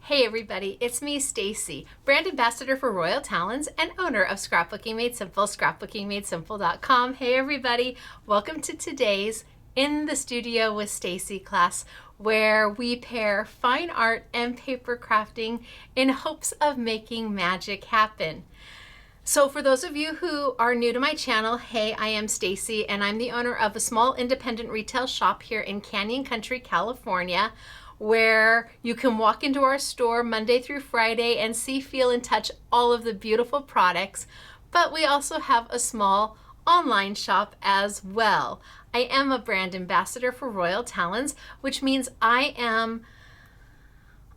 Hey everybody, it's me, Stacey, brand ambassador for Royal Talons and owner of Scrapbooking Made Simple, scrapbookingmadesimple.com. Hey everybody, welcome to today's In the Studio with Stacey class, where we pair fine art and paper crafting in hopes of making magic happen. So for those of you who are new to my channel, hey, I am Stacey and I'm the owner of a small independent retail shop here in Canyon Country, California, where you can walk into our store Monday through Friday and see, feel, and touch all of the beautiful products. But we also have a small online shop as well. I am a brand ambassador for Royal Talons, which means I'm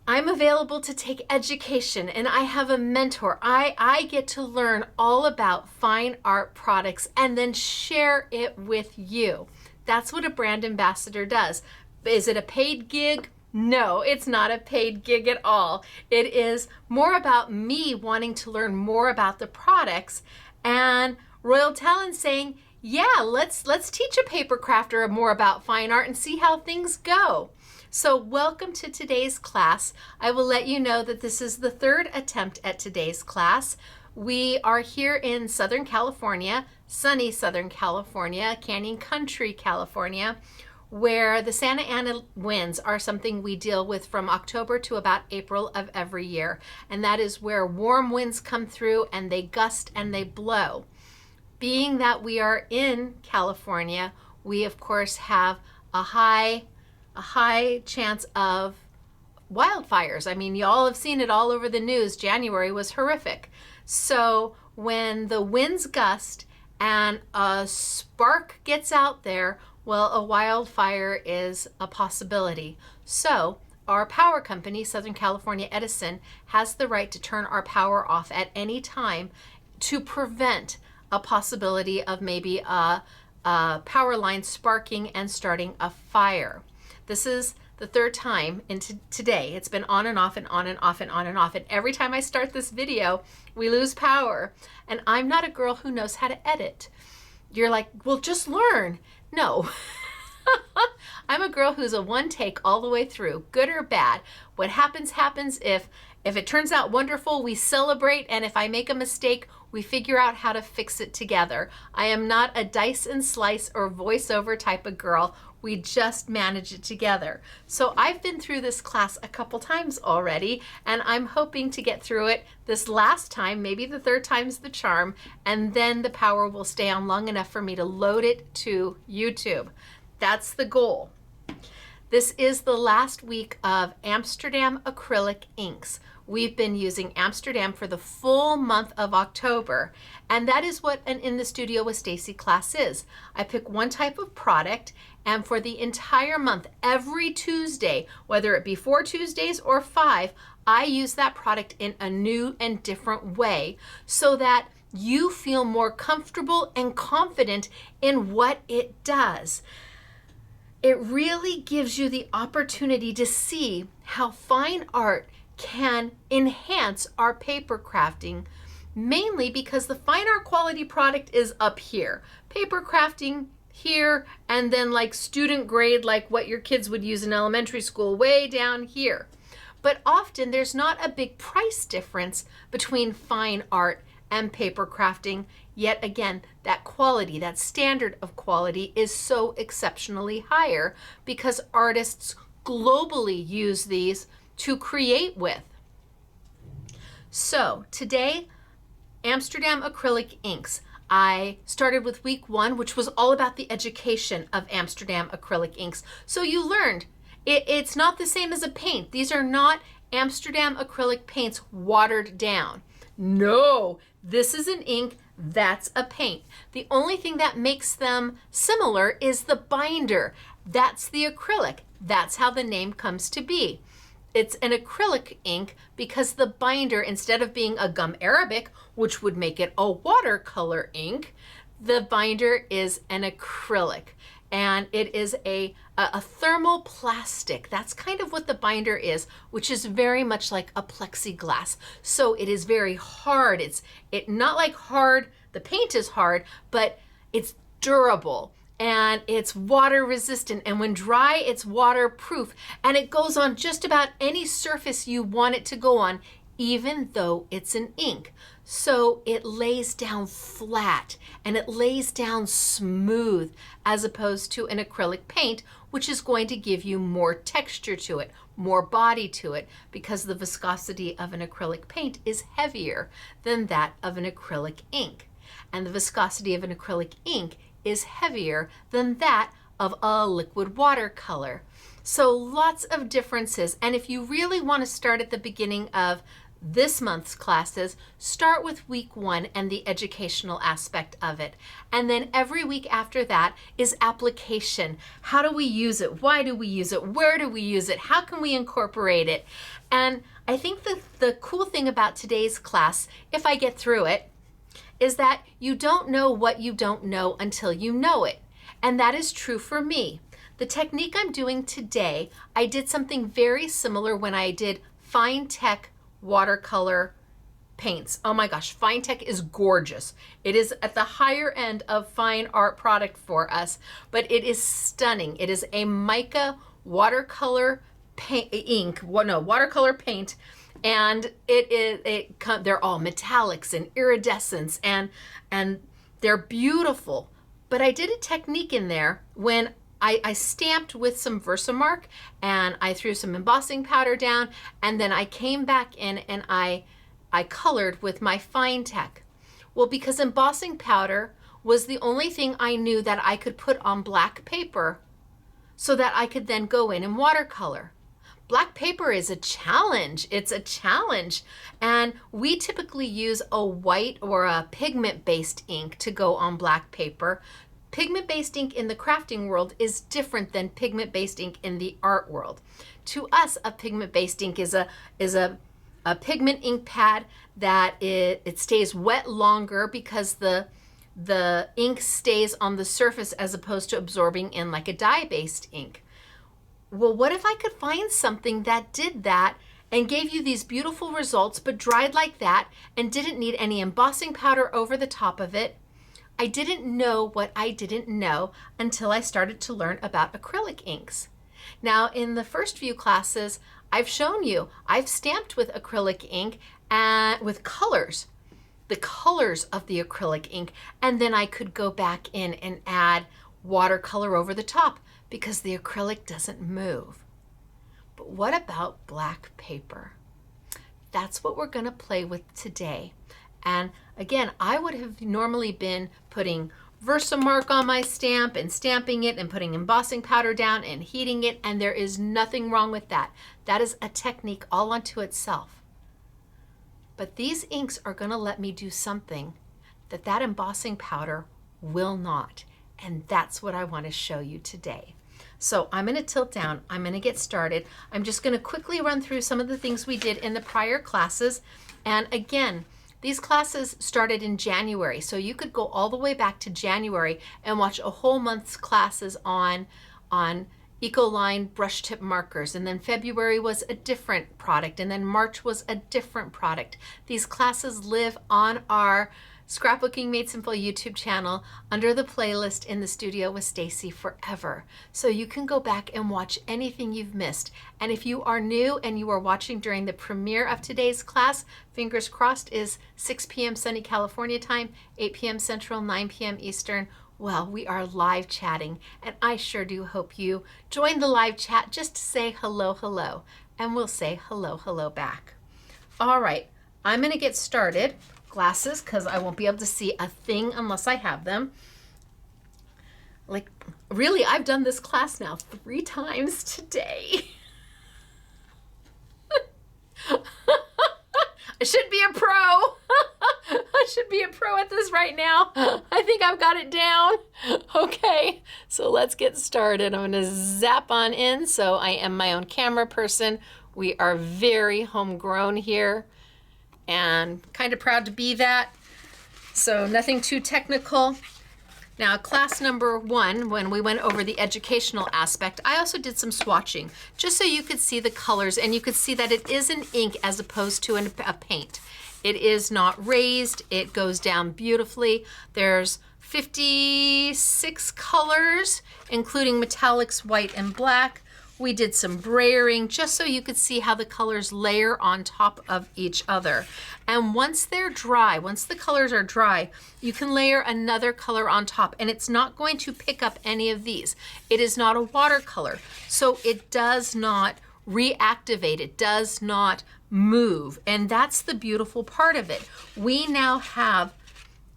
available to take education and I have a mentor. I get to learn all about fine art products and then share it with you. That's what a brand ambassador does. Is it a paid gig? No, it's not a paid gig at all. It is more about me wanting to learn more about the products and Royal Talons saying, yeah, let's teach a paper crafter more about fine art and see how things go. So welcome to today's class. I will let you know that this is the third attempt at today's class. We are here in Southern California, sunny Southern California, Canyon Country, California, where the Santa Ana winds are something we deal with from October to about April of every year. And that is where warm winds come through and they gust and they blow. Being that we are in California, we of course have a high chance of wildfires. I mean, y'all have seen it all over the news. January was horrific. So when the winds gust and a spark gets out there, well, a wildfire is a possibility. So our power company, Southern California Edison, has the right to turn our power off at any time to prevent a possibility of maybe a power line sparking and starting a fire. This is the third time today. It's been on and off and on and off and on and off. And every time I start this video, we lose power. And I'm not a girl who knows how to edit. You're like, well, just learn. No. I'm a girl who's a one take all the way through, good or bad. What happens, happens. If it turns out wonderful, we celebrate. And if I make a mistake, we figure out how to fix it together. I am not a dice and slice or voiceover type of girl. We just manage it together. So I've been through this class a couple times already, and I'm hoping to get through it this last time, maybe the third time's the charm, and then the power will stay on long enough for me to load it to YouTube. That's the goal. This is the last week of Amsterdam Acrylic inks. We've been using Amsterdam for the full month of October, and that is what an In the Studio with Stacey class is. I pick one type of product, and for the entire month, every Tuesday, whether it be 4 Tuesdays or 5, I use that product in a new and different way so that you feel more comfortable and confident in what it does. It really gives you the opportunity to see how fine art can enhance our paper crafting, mainly because the fine art quality product is up here. Paper crafting here, and then like student grade, like what your kids would use in elementary school, way down here. But often there's not a big price difference between fine art and paper crafting. Yet again, that quality, that standard of quality is so exceptionally higher because artists globally use these to create with. So today, Amsterdam Acrylic inks. I started with week 1, which was all about the education of Amsterdam Acrylic inks. So you learned it's not the same as a paint. These are not Amsterdam acrylic paints watered down. No, this is an ink, that's a paint. The only thing that makes them similar is the binder. That's the acrylic. That's how the name comes to be. It's an acrylic ink because the binder, instead of being a gum arabic, which would make it a watercolor ink, the binder is an acrylic. And it is a thermal plastic. That's kind of what the binder is, which is very much like a plexiglass. So it is very hard. It's not like hard, the paint is hard, but it's durable. and it's water resistant, and when dry, it's waterproof, and it goes on just about any surface you want it to go on, even though it's an ink. So it lays down flat and it lays down smooth, as opposed to an acrylic paint, which is going to give you more texture to it, more body to it, because the viscosity of an acrylic paint is heavier than that of an acrylic ink. And the viscosity of an acrylic ink is heavier than that of a liquid watercolor. So lots of differences. And if you really want to start at the beginning of this month's classes, start with week 1 and the educational aspect of it. And then every week after that is application. How do we use it? Why do we use it? Where do we use it? How can we incorporate it? And I think the cool thing about today's class, if I get through it, is that you don't know what you don't know until you know it. And that is true for me. The technique I'm doing today, I did something very similar when I did FineTec watercolor paints. Oh my gosh, FineTec is gorgeous. It is at the higher end of fine art product for us, but it is stunning. It is a mica watercolor paint, watercolor paint, and they're all metallics and iridescence, and they're beautiful. But I did a technique in there when I stamped with some Versamark, and I threw some embossing powder down, and then I came back in and I colored with my FineTec. Well, because embossing powder was the only thing I knew that I could put on black paper so that I could then go in and watercolor. Black paper is a challenge. It's a challenge. And we typically use a white or a pigment-based ink to go on black paper. Pigment-based ink in the crafting world is different than pigment-based ink in the art world. To us, a pigment-based ink is a pigment ink pad that it stays wet longer because the ink stays on the surface as opposed to absorbing in like a dye-based ink. Well, what if I could find something that did that and gave you these beautiful results, but dried like that and didn't need any embossing powder over the top of it? I didn't know what I didn't know until I started to learn about acrylic inks. Now, in the first few classes, I've shown you, I've stamped with acrylic ink and with colors, the colors of the acrylic ink, and then I could go back in and add watercolor over the top because the acrylic doesn't move. But what about black paper? That's what we're going to play with today. And again, I would have normally been putting Versamark on my stamp and stamping it and putting embossing powder down and heating it, and there is nothing wrong with that. That is a technique all unto itself. But these inks are going to let me do something that embossing powder will not, and that's what I want to show you today. So I'm going to tilt down. I'm going to get started. I'm just going to quickly run through some of the things we did in the prior classes. And again, these classes started in January, so you could go all the way back to January and watch a whole month's classes on Ecoline brush tip markers, and then February was a different product, and then March was a different product. These classes live on our Scrapbooking Made Simple YouTube channel under the playlist In the Studio with Stacey forever. So you can go back and watch anything you've missed. And if you are new and you are watching during the premiere of today's class, fingers crossed, is 6 p.m. sunny California time, 8 p.m. Central, 9 p.m. Eastern. Well, we are live chatting, and I sure do hope you join the live chat just to say hello, hello, and we'll say hello, hello back. All right, I'm going to get started. Glasses, because I won't be able to see a thing unless I have them. Like, really, I've done this class now 3 times today. I should be a pro. I should be a pro at this right now. I think I've got it down. Okay, so let's get started. I'm going to zap on in. So I am my own camera person. We are very homegrown here, and kind of proud to be that. So nothing too technical. Now, class number 1, when we went over the educational aspect, I also did some swatching, just so you could see the colors and you could see that it is an ink as opposed to a paint. It is not raised, it goes down beautifully. There's 56 colors, including metallics, white and black. We did some brayering just so you could see how the colors layer on top of each other. And once they're dry, once the colors are dry, you can layer another color on top, and it's not going to pick up any of these. It is not a watercolor, so it does not reactivate, it does not move. And that's the beautiful part of it. We now have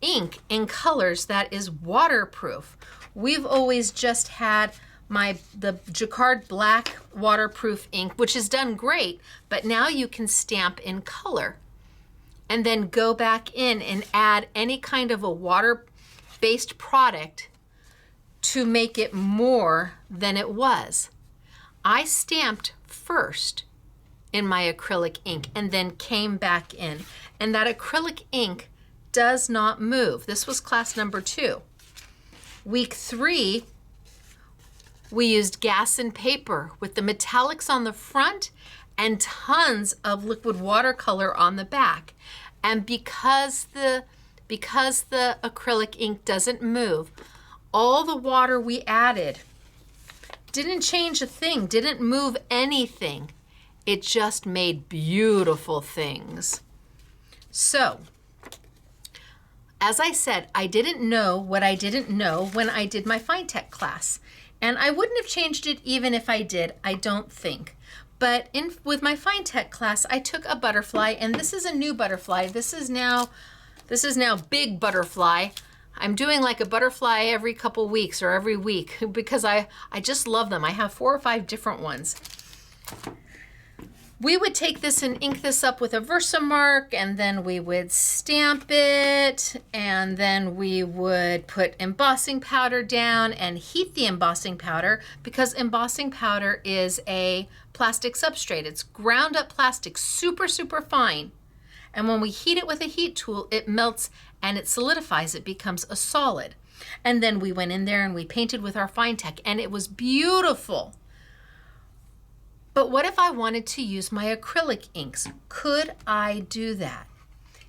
ink in colors that is waterproof. We've always just had the Jacquard black waterproof ink, which has done great, but now you can stamp in color and then go back in and add any kind of a water-based product to make it more than it was. I stamped first in my acrylic ink and then came back in, and that acrylic ink does not move. This was class number 2. Week 3, we used gas and paper with the metallics on the front and tons of liquid watercolor on the back. And because the acrylic ink doesn't move, all the water we added didn't change a thing, didn't move anything. It just made beautiful things. So, as I said, I didn't know what I didn't know when I did my FineTec class. And I wouldn't have changed it even if I did, I don't think. But with my FineTec class, I took a butterfly, and this is a new butterfly. This is now Big Butterfly. I'm doing like a butterfly every couple weeks or every week because I just love them. I have 4 or 5 different ones. We would take this and ink this up with a Versamark, and then we would stamp it, and then we would put embossing powder down and heat the embossing powder, because embossing powder is a plastic substrate. It's ground up plastic, super, super fine. And when we heat it with a heat tool, it melts and it solidifies, it becomes a solid. And then we went in there and we painted with our FineTec, and it was beautiful. But what if I wanted to use my acrylic inks? Could I do that?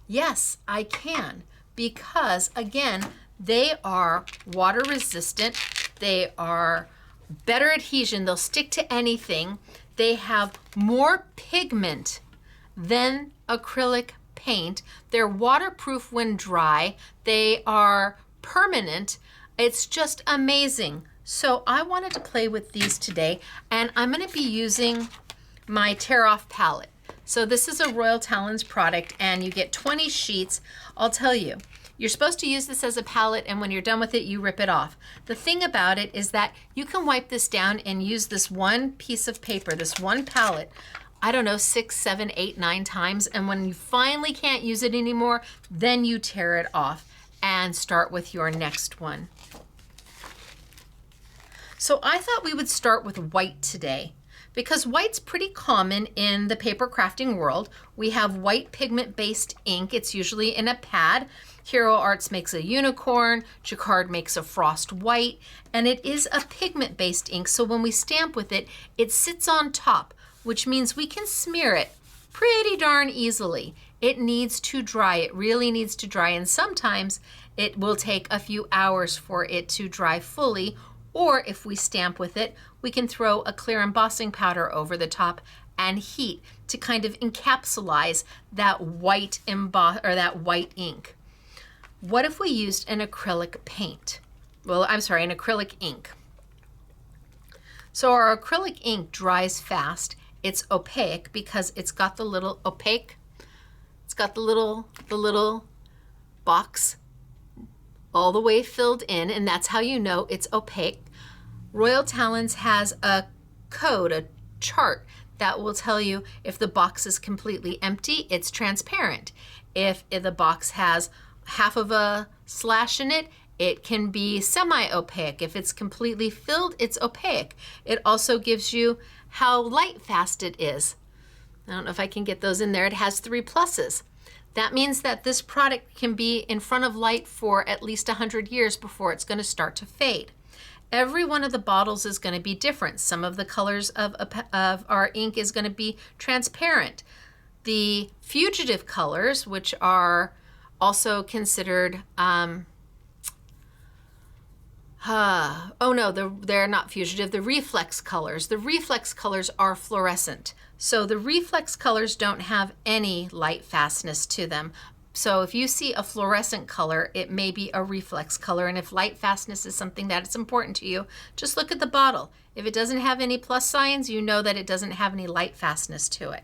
Yes, I can, because again, they are water resistant. They are better adhesion. They'll stick to anything. They have more pigment than acrylic paint. They're waterproof when dry. They are permanent. It's just amazing. So I wanted to play with these today, and I'm going to be using my tear off palette. So this is a Royal Talens product, and you get 20 sheets. I'll tell you, you're supposed to use this as a palette, and when you're done with it, you rip it off. The thing about it is that you can wipe this down and use this one piece of paper, this one palette, I don't know, 6, 7, 8, 9 times. And when you finally can't use it anymore, then you tear it off and start with your next one. So I thought we would start with white today, because white's pretty common in the paper crafting world. We have white pigment-based ink. It's usually in a pad. Hero Arts makes a unicorn, Jacquard makes a frost white, and it is a pigment-based ink. So when we stamp with it, it sits on top, which means we can smear it pretty darn easily. It needs to dry. It really needs to dry, and sometimes it will take a few hours for it to dry fully. Or if we stamp with it, we can throw a clear embossing powder over the top and heat to kind of encapsulize that white white ink. What if we used an acrylic paint? Well, I'm sorry, an acrylic ink. So our acrylic ink dries fast. It's opaque because it's got the little It's got the little box all the way filled in, and that's how you know it's opaque. Royal Talens has a code, a chart that will tell you if the box is completely empty, it's transparent. If the box has half of a slash in it, it can be semi-opaque. If it's completely filled, it's opaque. It also gives you how light fast it is. I don't know if I can get those in there. It has 3 pluses. That means that this product can be in front of light for at least 100 years before it's going to start to fade. Every one of the bottles is going to be different. Some of the colors of our ink is going to be transparent. The fugitive colors, which are also considered Oh no, they're not fugitive. The reflex colors. The reflex colors are fluorescent. So the reflex colors don't have any light fastness to them. So if you see a fluorescent color, it may be a reflex color. And if light fastness is something that is important to you, just look at the bottle. If it doesn't have any plus signs, you know that it doesn't have any light fastness to it.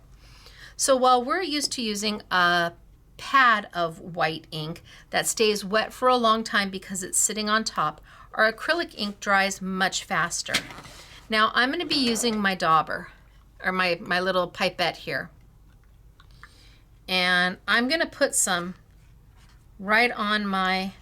So while we're used to using a pad of white ink that stays wet for a long time because it's sitting on top, our acrylic ink dries much faster. Now I'm going to be using my dauber, or my little pipette here. And I'm going to put some right on my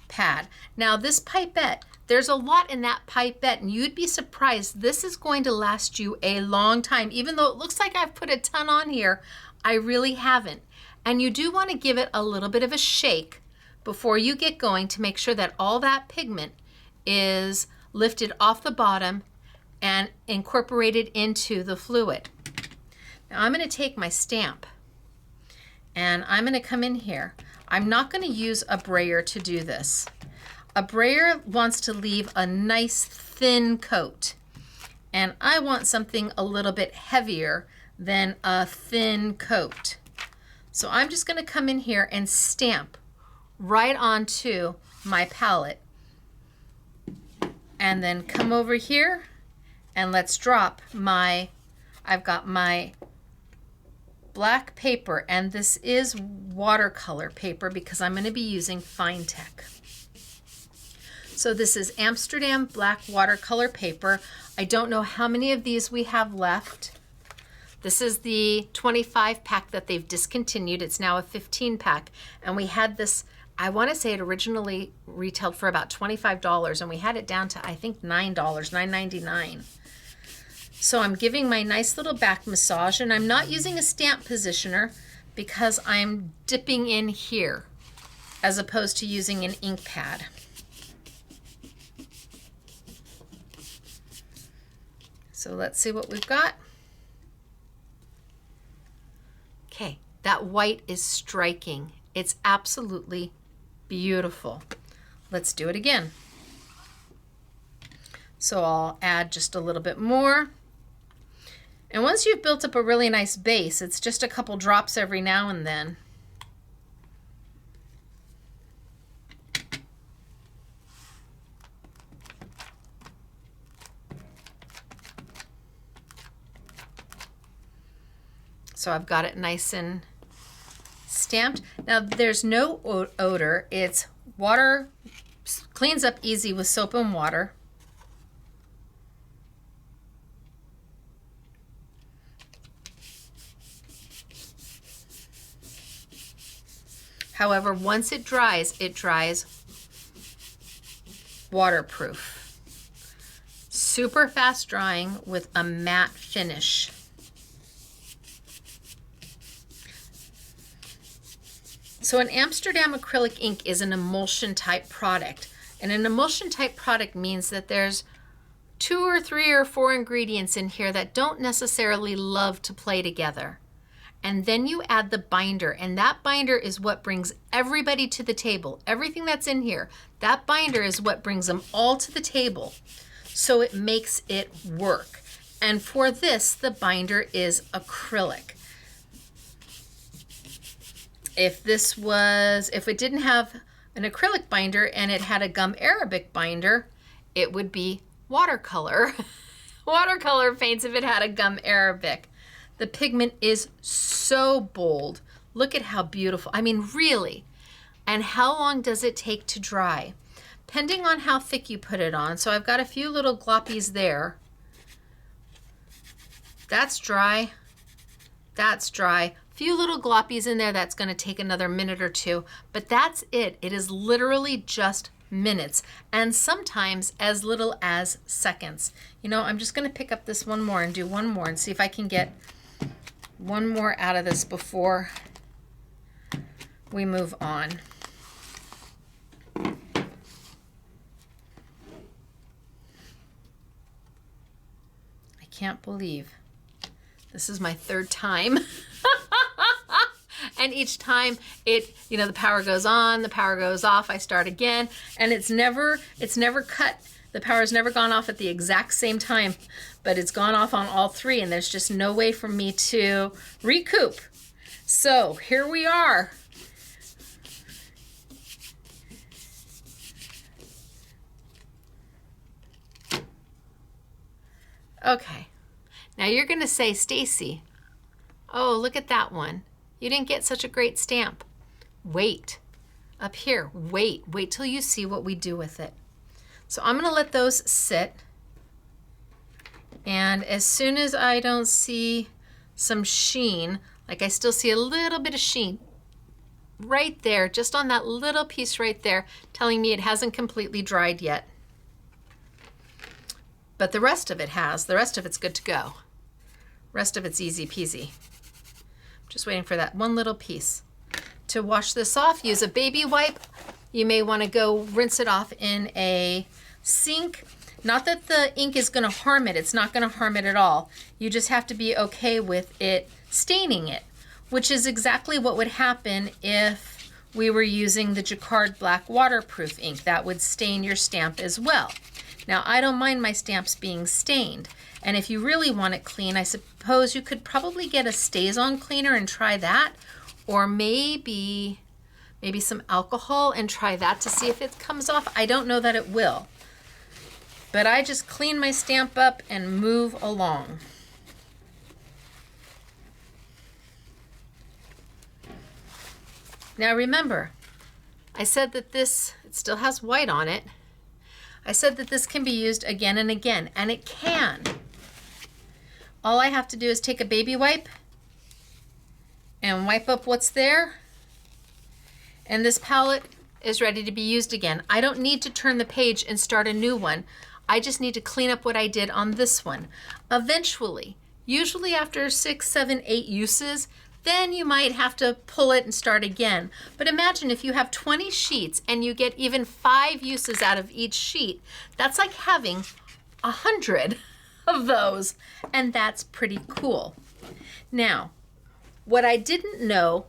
pad. Now this pipette, there's a lot in that pipette, and you'd be surprised. This is going to last you a long time. Even though it looks like I've put a ton on here, I really haven't. And you do want to give it a little bit of a shake before you get going to make sure that all that pigment is lifted off the bottom and incorporated into the fluid. Now I'm going to take my stamp and I'm going to come in here. I'm not going to use a brayer to do this. A brayer wants to leave a nice thin coat, and I want something a little bit heavier than a thin coat. So I'm just going to come in here and stamp right onto my palette, and then come over here and let's drop my, I've got my black paper, and this is watercolor paper because I'm going to be using FineTec. So this is Amsterdam black watercolor paper. I don't know how many of these we have left. This is the 25 pack that they've discontinued. It's now a 15 pack, and we had this, I want to say it originally retailed for about $25, and we had it down to I think $9, $9.99. So I'm giving my nice little back massage, and I'm not using a stamp positioner because I'm dipping in here as opposed to using an ink pad. So let's see what we've got. Okay, that white is striking. It's absolutely beautiful. Let's do it again. So I'll add just a little bit more. And once you've built up a really nice base, it's just a couple drops every now and then. So I've got it nice and stamped. Now there's no odor. It's water, cleans up easy with soap and water. However, once it dries waterproof. Super fast drying with a matte finish. So an Amsterdam acrylic ink is an emulsion type product. And an emulsion type product means that there's 2 or 3 or 4 ingredients in here that don't necessarily love to play together. And then you add the binder, and that binder is what brings everybody to the table. Everything that's in here, that binder is what brings them all to the table. So it makes it work. And for this, the binder is acrylic. If it didn't have an acrylic binder and it had a gum arabic binder, it would be watercolor. Watercolor paints if it had a gum arabic. The pigment is so bold. Look at how beautiful. I mean, really. And how long does it take to dry? Depending on how thick you put it on. So I've got a few little gloppies there. That's dry. That's dry. Few little gloppies in there. That's going to take another minute or 2. But that's it. It is literally just minutes, and sometimes as little as seconds. You know, I'm just going to pick up this one more and do one more and see if I can get one more out of this before we move on. I can't believe this is my 3rd time. And each time it, you know, the power goes on, the power goes off, I start again, and it's never cut. The power's never gone off at the exact same time, but it's gone off on all three, and there's just no way for me to recoup. So here we are. Okay, now you're gonna say, Stacey, oh, look at that one. You didn't get such a great stamp. Wait, up here, wait till you see what we do with it. So I'm gonna let those sit. And as soon as I don't see some sheen, like I still see a little bit of sheen right there, just on that little piece right there, telling me it hasn't completely dried yet. But the rest of it has. The rest of it's good to go. Rest of it's easy peasy. Just waiting for that one little piece. To wash this off, use a baby wipe. You may want to go rinse it off in a sink. Not that the ink is going to harm it. It's not going to harm it at all. You just have to be okay with it staining it, which is exactly what would happen if we were using the Jacquard Black waterproof ink. That would stain your stamp as well. Now, I don't mind my stamps being stained, and if you really want it clean, I suppose you could probably get a StazOn cleaner and try that, or maybe some alcohol and try that to see if it comes off. I don't know that it will, but I just clean my stamp up and move along. Now remember, I said that this, it still has white on it. I said that this can be used again and again, and it can. All I have to do is take a baby wipe and wipe up what's there, and this palette is ready to be used again. I don't need to turn the page and start a new one. I just need to clean up what I did on this one. Eventually, usually after 6, 7, 8 uses, then you might have to pull it and start again. But imagine if you have 20 sheets and you get even 5 uses out of each sheet, that's like having 100 of those, and that's pretty cool. Now, what I didn't know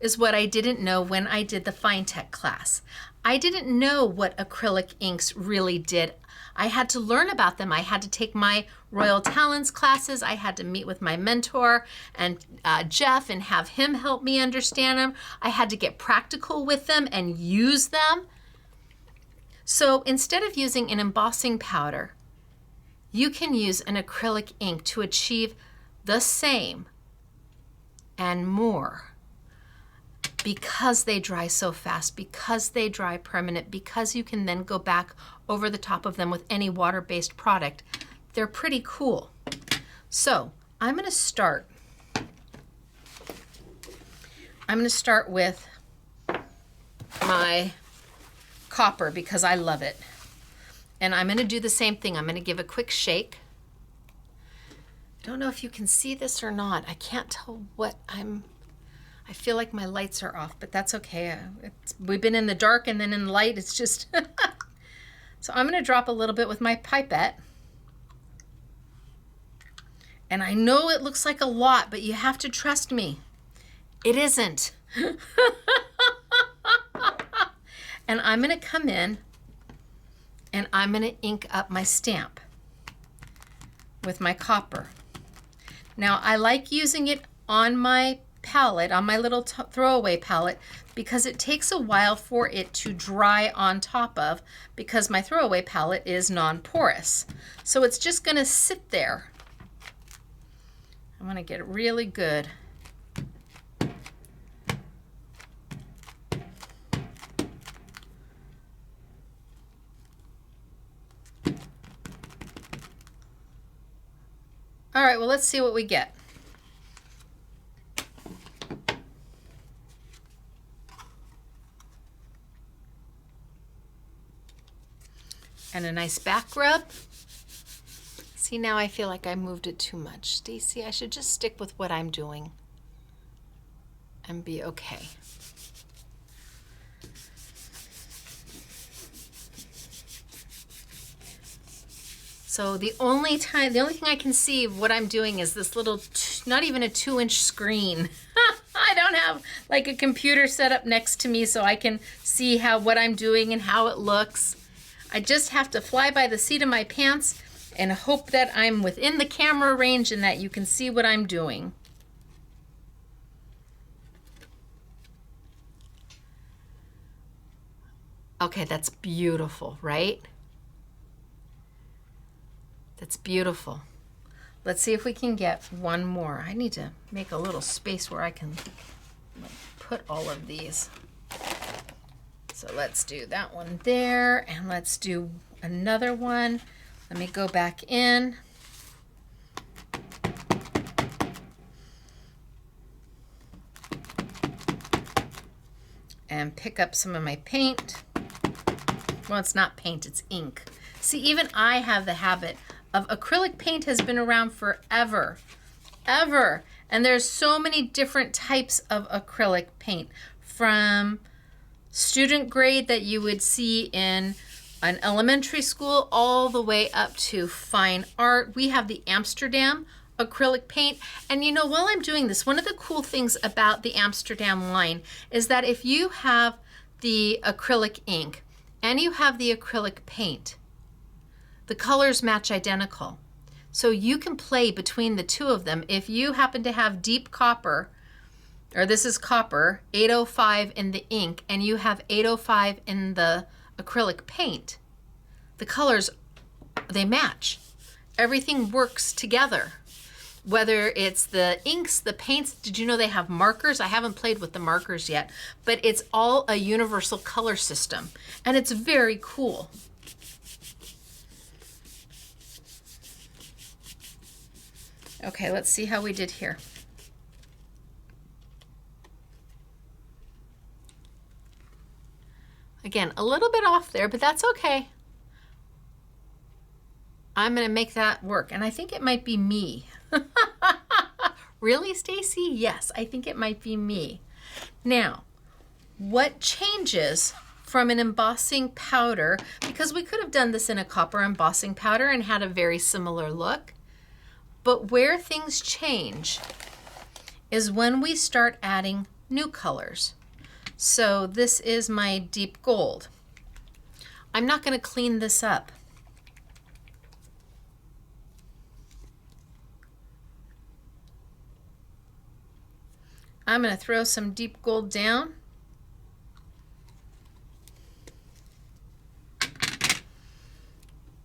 is what I didn't know when I did the FineTec class. I didn't know what acrylic inks really did. I had to learn about them. I had to take my Royal Talents classes. I had to meet with my mentor and Jeff and have him help me understand them. I had to get practical with them and use them. So instead of using an embossing powder, you can use an acrylic ink to achieve the same and more, because they dry so fast, because they dry permanent, because you can then go back over the top of them with any water-based product. They're pretty cool. So I'm going to start with my copper because I love it. And I'm going to do the same thing. I'm going to give a quick shake. I don't know if you can see this or not. I can't tell what I feel like my lights are off, but that's okay. We've been in the dark and then in the light, it's just... So I'm going to drop a little bit with my pipette. And I know it looks like a lot, but you have to trust me. It isn't. And I'm going to come in and I'm going to ink up my stamp with my copper. Now, I like using it on my palette, on my little throwaway palette, because it takes a while for it to dry on top of, because my throwaway palette is non-porous. So it's just going to sit there. I want to get it really good. All right, well, let's see what we get. And a nice back rub. See, now I feel like I moved it too much. Stacey, I should just stick with what I'm doing and be okay. So the only thing I can see of what I'm doing is this little, not even a 2-inch screen. I don't have like a computer set up next to me so I can see what I'm doing and how it looks. I just have to fly by the seat of my pants and hope that I'm within the camera range and that you can see what I'm doing. Okay, that's beautiful, right? That's beautiful. Let's see if we can get one more. I need to make a little space where I can put all of these. So let's do that one there, and let's do another one. Let me go back in. And pick up some of my paint. Well, it's not paint, it's ink. See, even I have the habit of acrylic paint has been around forever, ever. And there's so many different types of acrylic paint, from student grade that you would see in an elementary school all the way up to fine art. We have the Amsterdam acrylic paint. And you know, while I'm doing this, one of the cool things about the Amsterdam line is that if you have the acrylic ink and you have the acrylic paint, the colors match identical. So you can play between the two of them. If you happen to have deep copper, or this is copper, 805 in the ink, and you have 805 in the acrylic paint, the colors, they match. Everything works together. Whether it's the inks, the paints, did you know they have markers? I haven't played with the markers yet, but it's all a universal color system, and it's very cool. Okay, let's see how we did here. Again, a little bit off there, but that's okay. I'm gonna make that work, and I think it might be me. Really, Stacey? Yes, I think it might be me. Now, what changes from an embossing powder, because we could have done this in a copper embossing powder and had a very similar look, but where things change is when we start adding new colors. So this is my deep gold. I'm not going to clean this up. I'm going to throw some deep gold down.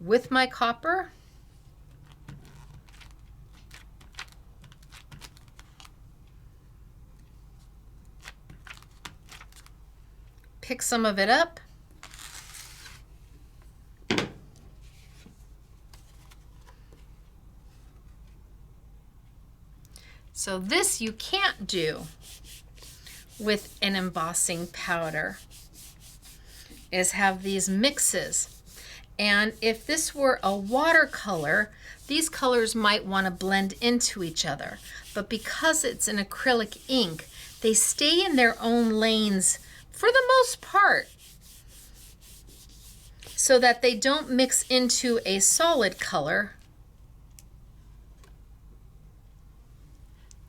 With my copper. Pick some of it up. So this you can't do with an embossing powder, is have these mixes. And if this were a watercolor, these colors might want to blend into each other. But because it's an acrylic ink, they stay in their own lanes for the most part, so that they don't mix into a solid color.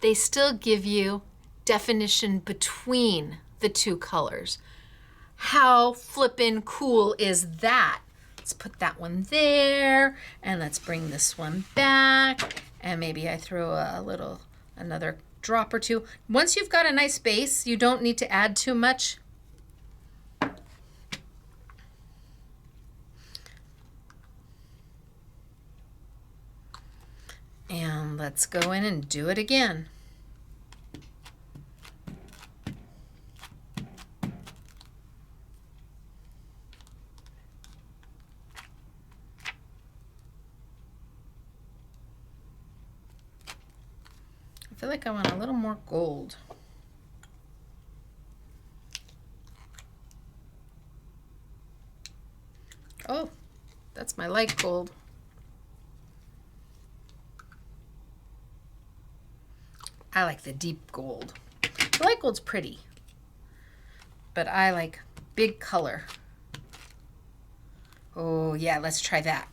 They still give you definition between the two colors. How flippin' cool is that? Let's put that one there, and let's bring this one back, and maybe I throw another drop or two. Once you've got a nice base, you don't need to add too much. And let's go in and do it again. I feel like I want a little more gold. Oh, that's my light gold. I like the deep gold. The light gold's pretty, but I like big color. Oh yeah, let's try that.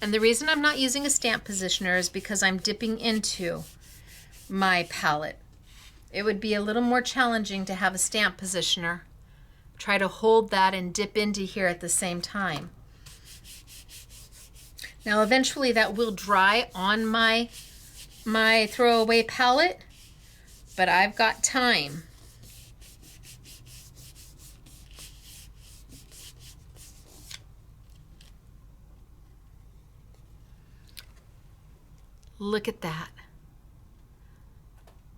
And the reason I'm not using a stamp positioner is because I'm dipping into my palette. It would be a little more challenging to have a stamp positioner. Try to hold that and dip into here at the same time. Now eventually that will dry on my throwaway palette, but I've got time. Look at that.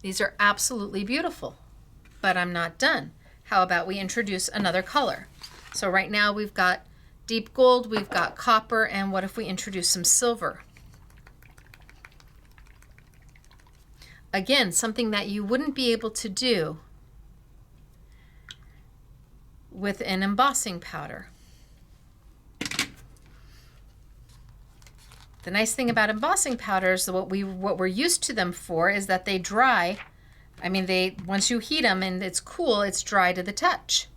These are absolutely beautiful, but I'm not done. How about we introduce another color? So right now we've got deep gold, we've got copper, and what if we introduce some silver? Again, something that you wouldn't be able to do with an embossing powder. The nice thing about embossing powders, what we're used to them for, is that they dry. I mean, once you heat them and it's cool, it's dry to the touch.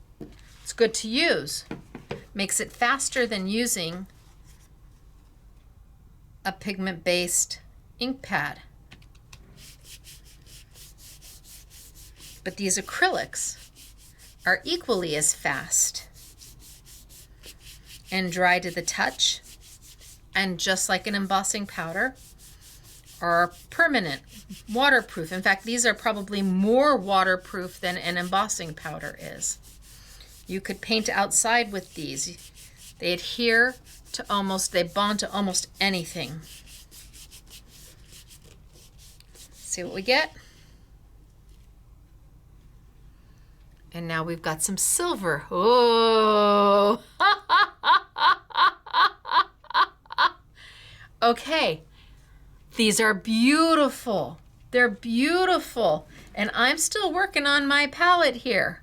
It's good to use. Makes it faster than using a pigment-based ink pad. But these acrylics are equally as fast and dry to the touch, and just like an embossing powder, are permanent, waterproof. In fact, these are probably more waterproof than an embossing powder is. You could paint outside with these. They adhere to they bond to almost anything. See what we get? And now we've got some silver. Oh! Okay, these are beautiful. They're beautiful. And I'm still working on my palette here.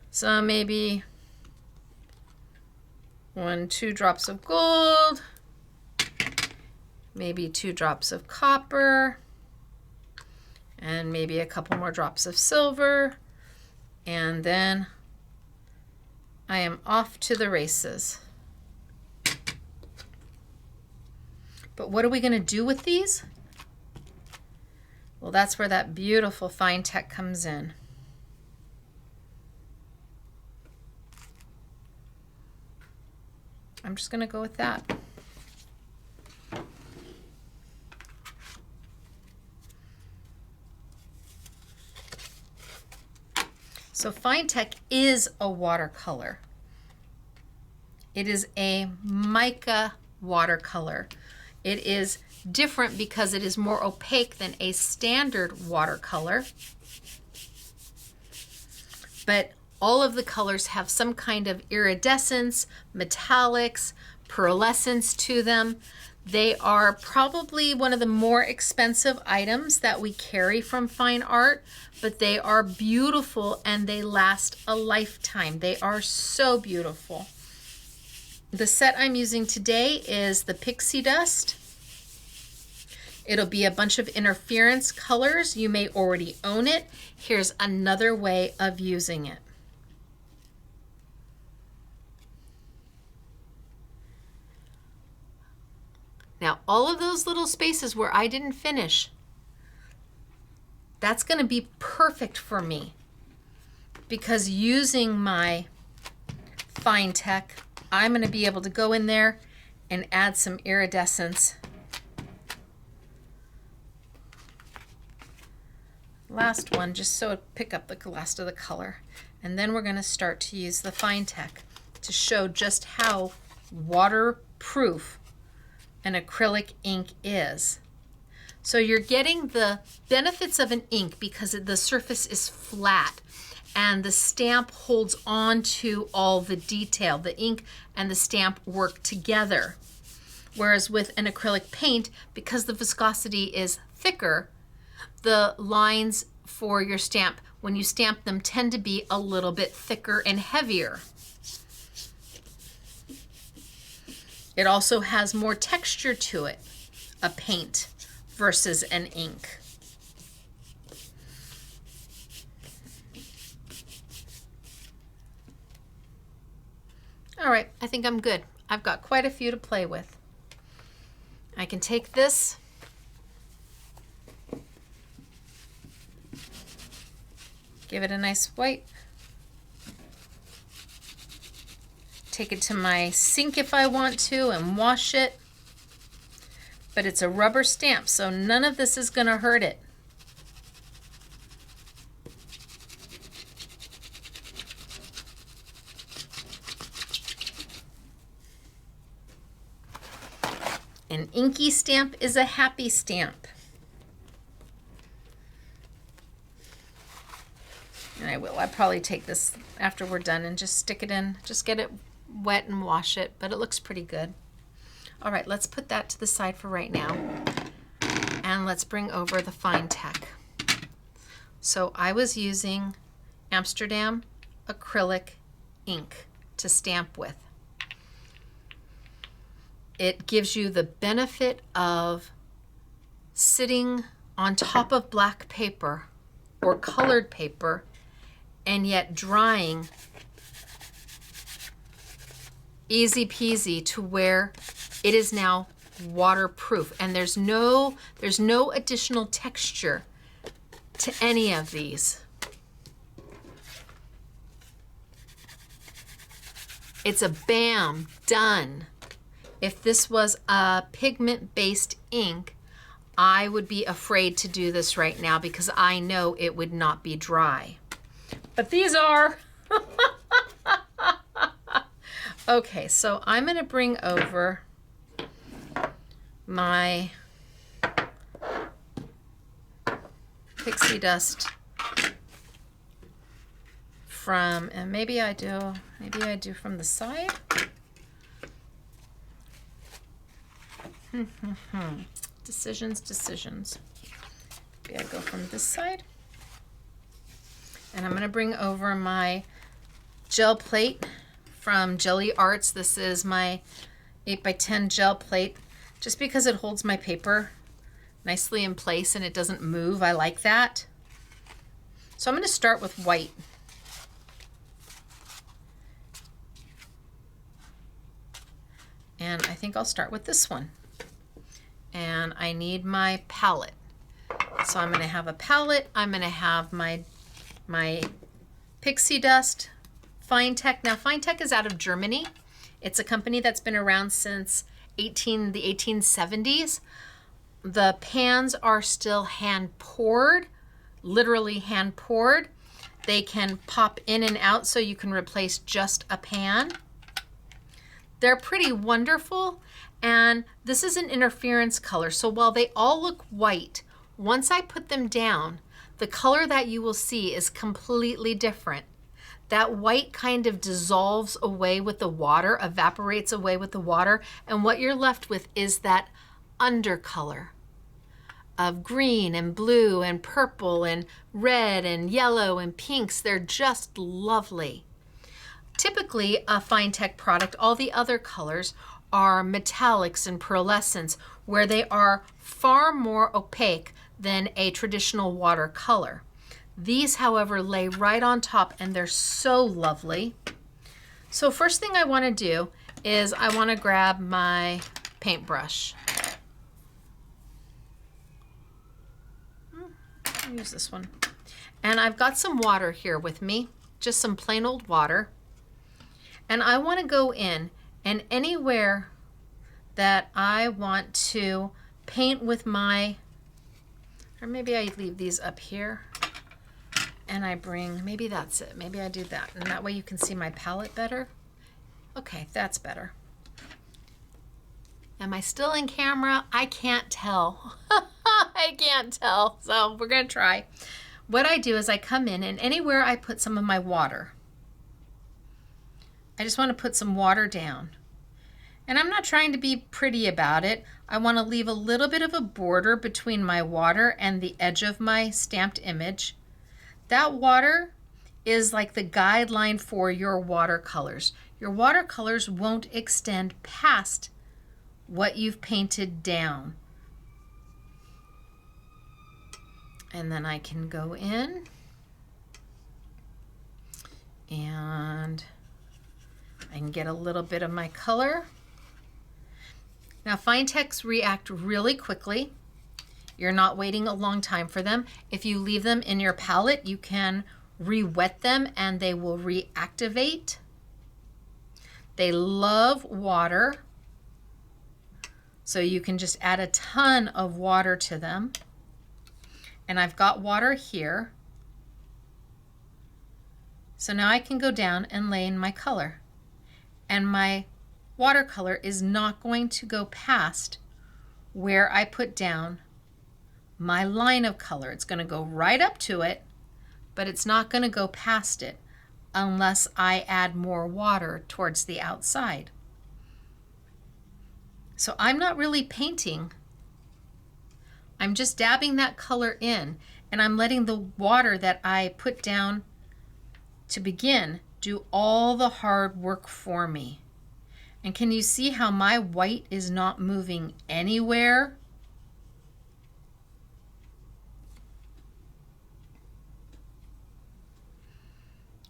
So maybe 2 drops of gold, maybe 2 drops of copper, and maybe a couple more drops of silver. And then I am off to the races. But what are we going to do with these? Well, that's where that beautiful FineTec comes in. I'm just going to go with that. So FineTec is a watercolor. It is a mica watercolor. It is different because it is more opaque than a standard watercolor. But all of the colors have some kind of iridescence, metallics, pearlescence to them. They are probably one of the more expensive items that we carry from fine art, but they are beautiful and they last a lifetime. They are so beautiful. The set I'm using today is the Pixie Dust. It'll be a bunch of interference colors. You may already own it. Here's another way of using it. Now, all of those little spaces where I didn't finish, that's going to be perfect for me because using my FineTec, I'm going to be able to go in there and add some iridescence. Last one, just so it pick up the last of the color. And then we're going to start to use the FineTec to show just how waterproof an acrylic ink is. So you're getting the benefits of an ink because the surface is flat and the stamp holds on to all the detail. The ink and the stamp work together. Whereas with an acrylic paint, because the viscosity is thicker, the lines for your stamp, when you stamp them, tend to be a little bit thicker and heavier. It also has more texture to it, a paint versus an ink. All right, I think I'm good. I've got quite a few to play with. I can take this, give it a nice wipe, take it to my sink if I want to and wash it, but it's a rubber stamp, so none of this is going to hurt it. An inky stamp is a happy stamp. And I'll probably take this after we're done and just stick it in, just get it wet and wash it, but it looks pretty good. All right, let's put that to the side for right now. And let's bring over the FineTec. So I was using Amsterdam Acrylic ink to stamp with. It gives you the benefit of sitting on top of black paper or colored paper and yet drying easy peasy to where it is now waterproof, and there's no additional texture to any of these. It's a bam, done. If this was a pigment-based ink, I would be afraid to do this right now because I know it would not be dry. But these are. Okay, so I'm going to bring over my pixie dust from, and maybe I do from the side. Decisions. Maybe I go from this side. And I'm going to bring over my gel plate from Jelly Arts. This is my 8x10 gel plate. Just because it holds my paper nicely in place and it doesn't move, I like that. So I'm going to start with white. And I think I'll start with this one. And I need my palette. So I'm going to have a palette. I'm going to have my pixie dust, FineTec. Now FineTec is out of Germany. It's a company that's been around since the 1870s. The pans are still hand poured, literally hand poured. They can pop in and out so you can replace just a pan. They're pretty wonderful, and this is an interference color. So while they all look white, once I put them down, the color that you will see is completely different. That white kind of dissolves away with the water, evaporates away with the water, and what you're left with is that undercolor of green and blue and purple and red and yellow and pinks. They're just lovely. Typically, a FineTec product, all the other colors are metallics and pearlescence, where they are far more opaque than a traditional watercolor. These, however, lay right on top and they're so lovely. So first thing I want to do is I want to grab my paintbrush. I'll use this one. And I've got some water here with me, just some plain old water. And I want to go in and anywhere that I want to paint with my, or maybe I leave these up here and I bring, maybe that's it. Maybe I do that. And that way you can see my palette better. Okay, that's better. Am I still in camera? I can't tell. I can't tell. So we're going to try. What I do is I come in and anywhere I put some of my water, I just want to put some water down. And I'm not trying to be pretty about it. I want to leave a little bit of a border between my water and the edge of my stamped image. That water is like the guideline for your watercolors. Your watercolors won't extend past what you've painted down. And then I can go in and I can get a little bit of my color. Now FineTechs react really quickly. You're not waiting a long time for them. If you leave them in your palette, you can re-wet them and they will reactivate. They love water, so you can just add a ton of water to them. And I've got water here. So now I can go down and lay in my color. And my watercolor is not going to go past where I put down my line of color. It's going to go right up to it, but it's not going to go past it unless I add more water towards the outside. So I'm not really painting. I'm just dabbing that color in, and I'm letting the water that I put down to begin do all the hard work for me. And can you see how my white is not moving anywhere?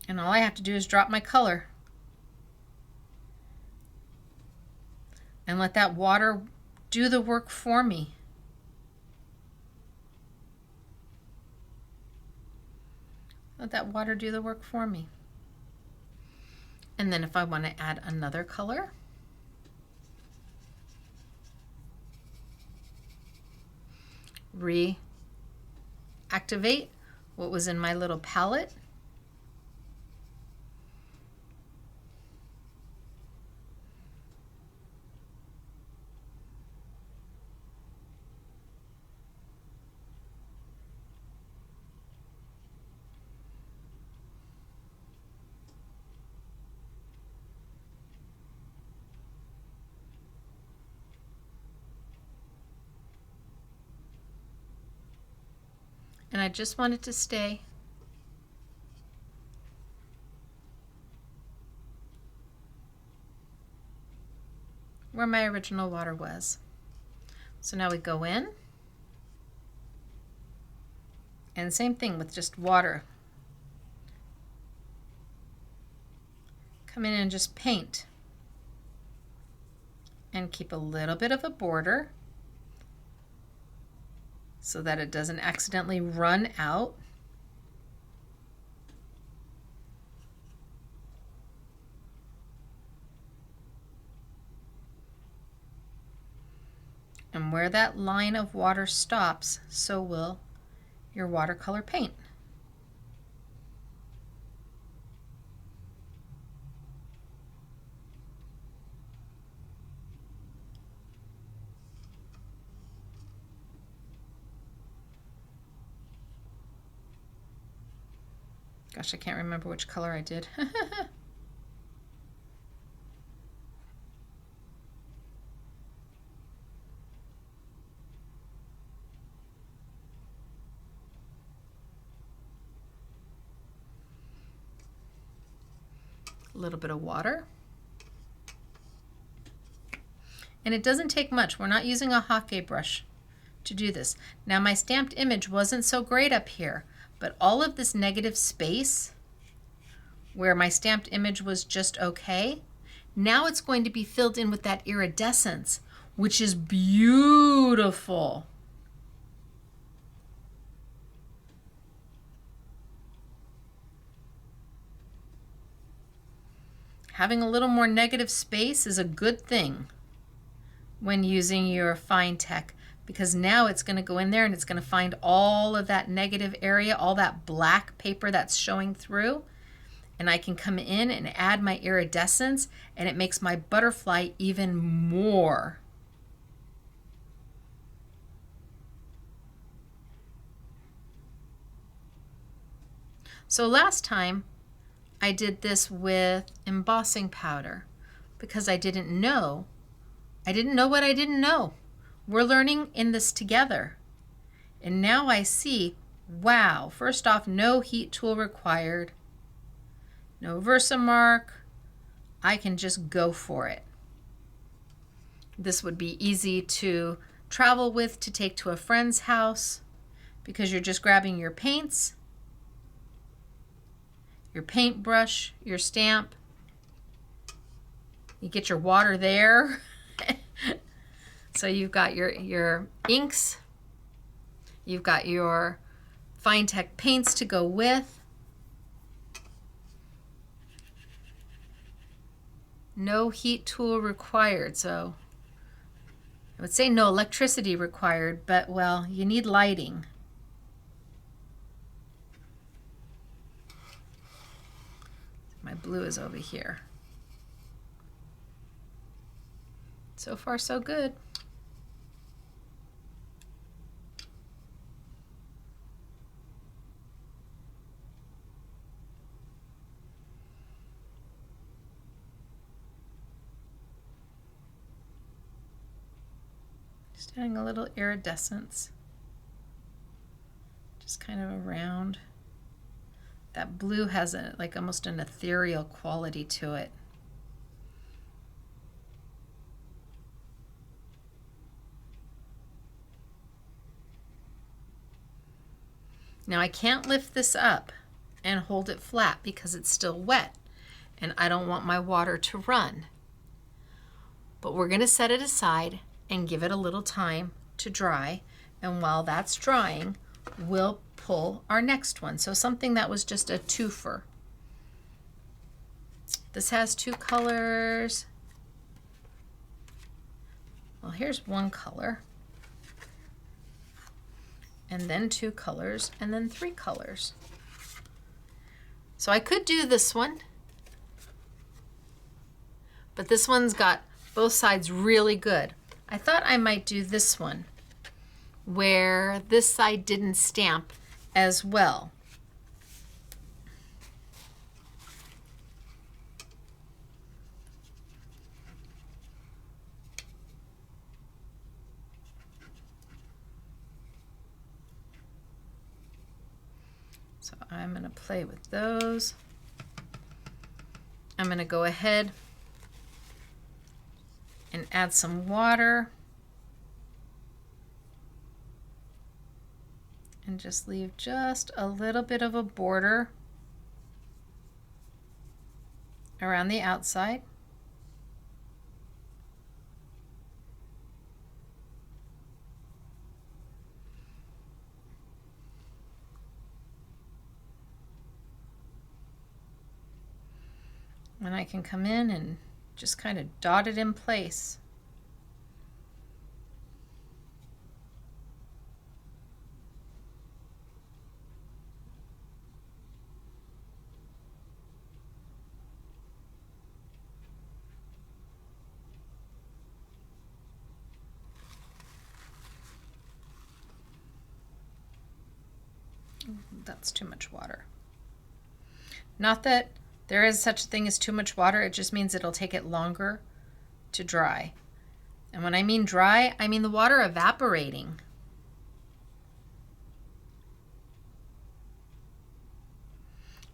And all I have to do is drop my color and let that water do the work for me. Let that water do the work for me. And then if I want to add another color, reactivate what was in my little palette. And I just want it to stay where my original water was. So now we go in, and same thing with just water. Come in and just paint and keep a little bit of a border so that it doesn't accidentally run out. And where that line of water stops, so will your watercolor paint. Gosh, I can't remember which color I did. A little bit of water. And it doesn't take much. We're not using a Hockey brush to do this. Now my stamped image wasn't so great up here, but all of this negative space where my stamped image was just okay, now it's going to be filled in with that iridescence, which is beautiful. Having a little more negative space is a good thing when using your FineTec, because now it's going to go in there and it's going to find all of that negative area, all that black paper that's showing through, and I can come in and add my iridescence, and it makes my butterfly even more. So last time I did this with embossing powder because I didn't know what I didn't know. We're learning in this together. And now I see, wow, first off, no heat tool required, no Versamark. I can just go for it. This would be easy to travel with, to take to a friend's house, because you're just grabbing your paints, your paintbrush, your stamp. You get your water there. So you've got your inks, you've got your FineTec paints to go with. No heat tool required, so I would say no electricity required, but well, you need lighting. My blue is over here. So far, so good. Just adding a little iridescence. Just kind of around. That blue has a like almost an ethereal quality to it. Now I can't lift this up and hold it flat because it's still wet and I don't want my water to run. But we're going to set it aside and give it a little time to dry, and while that's drying, we'll pull our next one. So something that was just a twofer. This has two colors. Well, here's one color, and then two colors, and then three colors. So I could do this one, but this one's got both sides really good. I thought I might do this one where this side didn't stamp as well. So I'm going to play with those. I'm going to go ahead and add some water and just leave just a little bit of a border around the outside. And I can come in and just kind of dot it in place. That's too much water. Not that there is such a thing as too much water, it just means it'll take it longer to dry. And when I mean dry, I mean the water evaporating.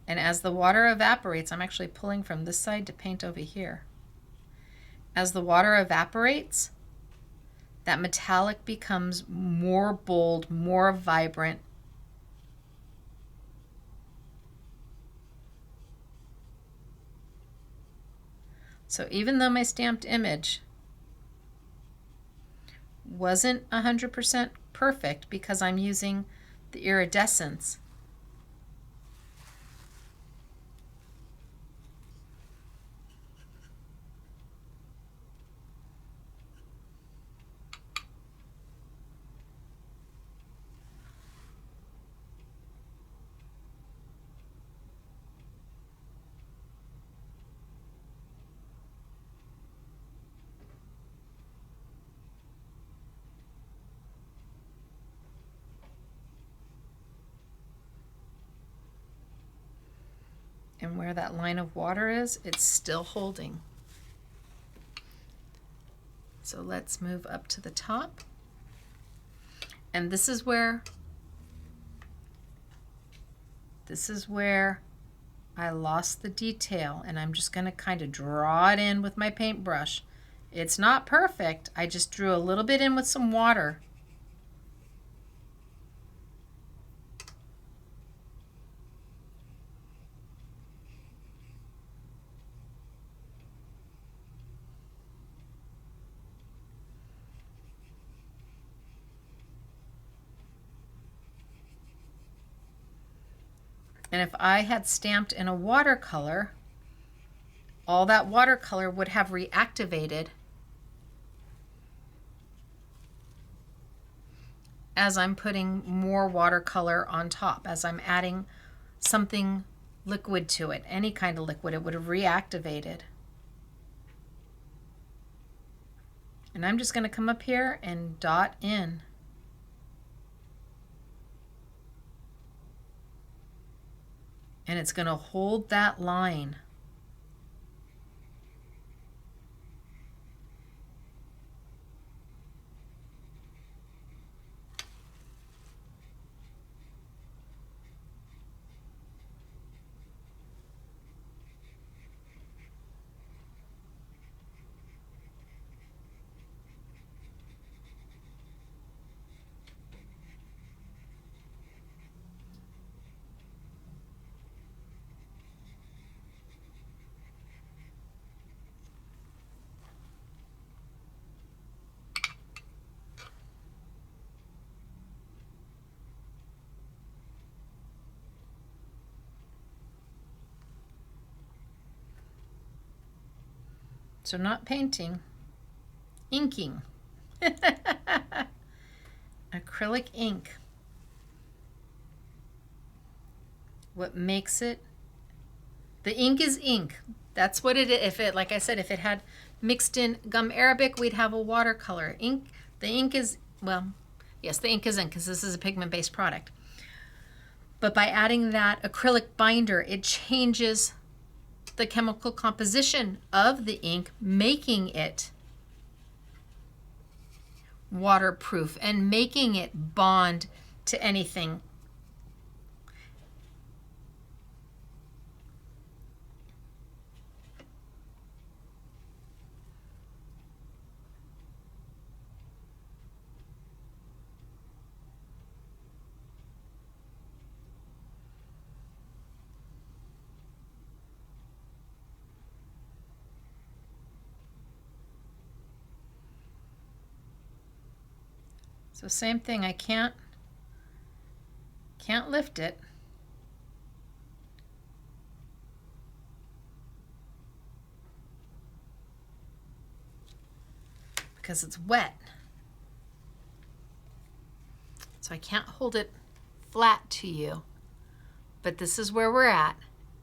And as the water evaporates, I'm actually pulling from this side to paint over here. As the water evaporates, that metallic becomes more bold, more vibrant. So even though my stamped image wasn't 100% perfect because I'm using the iridescence, and where that line of water is, it's still holding. So let's move up to the top. And this is where I lost the detail, and I'm just going to kind of draw it in with my paintbrush. It's not perfect. I just drew a little bit in with some water. And if I had stamped in a watercolor, all that watercolor would have reactivated as I'm putting more watercolor on top, as I'm adding something liquid to it, any kind of liquid, it would have reactivated. And I'm just going to come up here and dot in. And it's going to hold that line. So not painting, inking. Acrylic ink. What makes it? The ink is ink. That's what it is. If it, like I said, if it had mixed in gum arabic, we'd have a watercolor. Ink. The ink is, well, yes, the ink is ink because this is a pigment-based product. But by adding that acrylic binder, it changes the chemical composition of the ink, making it waterproof and making it bond to anything. So same thing, I can't lift it. Because it's wet. So I can't hold it flat to you. But this is where we're at,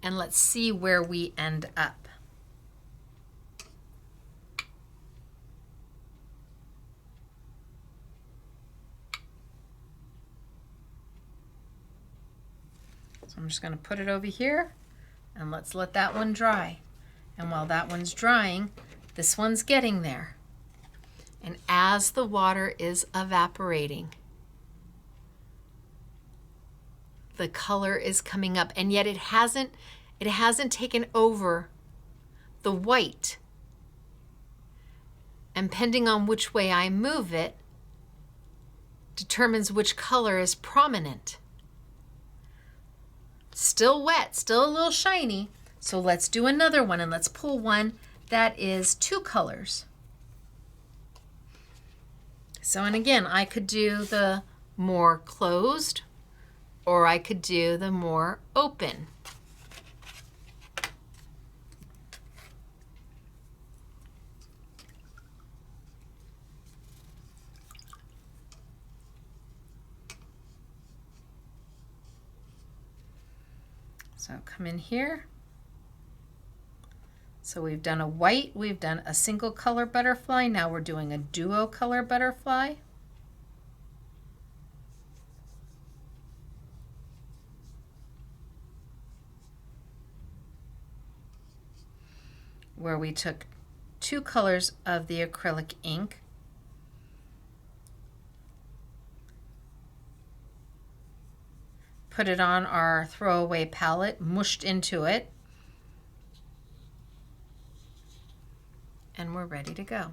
and let's see where we end up. So I'm just going to put it over here, and let's let that one dry. And while that one's drying, this one's getting there. And as the water is evaporating, the color is coming up, and yet it hasn't taken over the white. And depending on which way I move it, determines which color is prominent. Still wet, still a little shiny. So let's do another one, and let's pull one that is two colors. So, and again, I could do the more closed, or I could do the more open. So come in here. So we've done a white, we've done a single color butterfly, now we're doing a duo color butterfly. Where we took two colors of the acrylic ink, put it on our throwaway palette, mushed into it, and we're ready to go.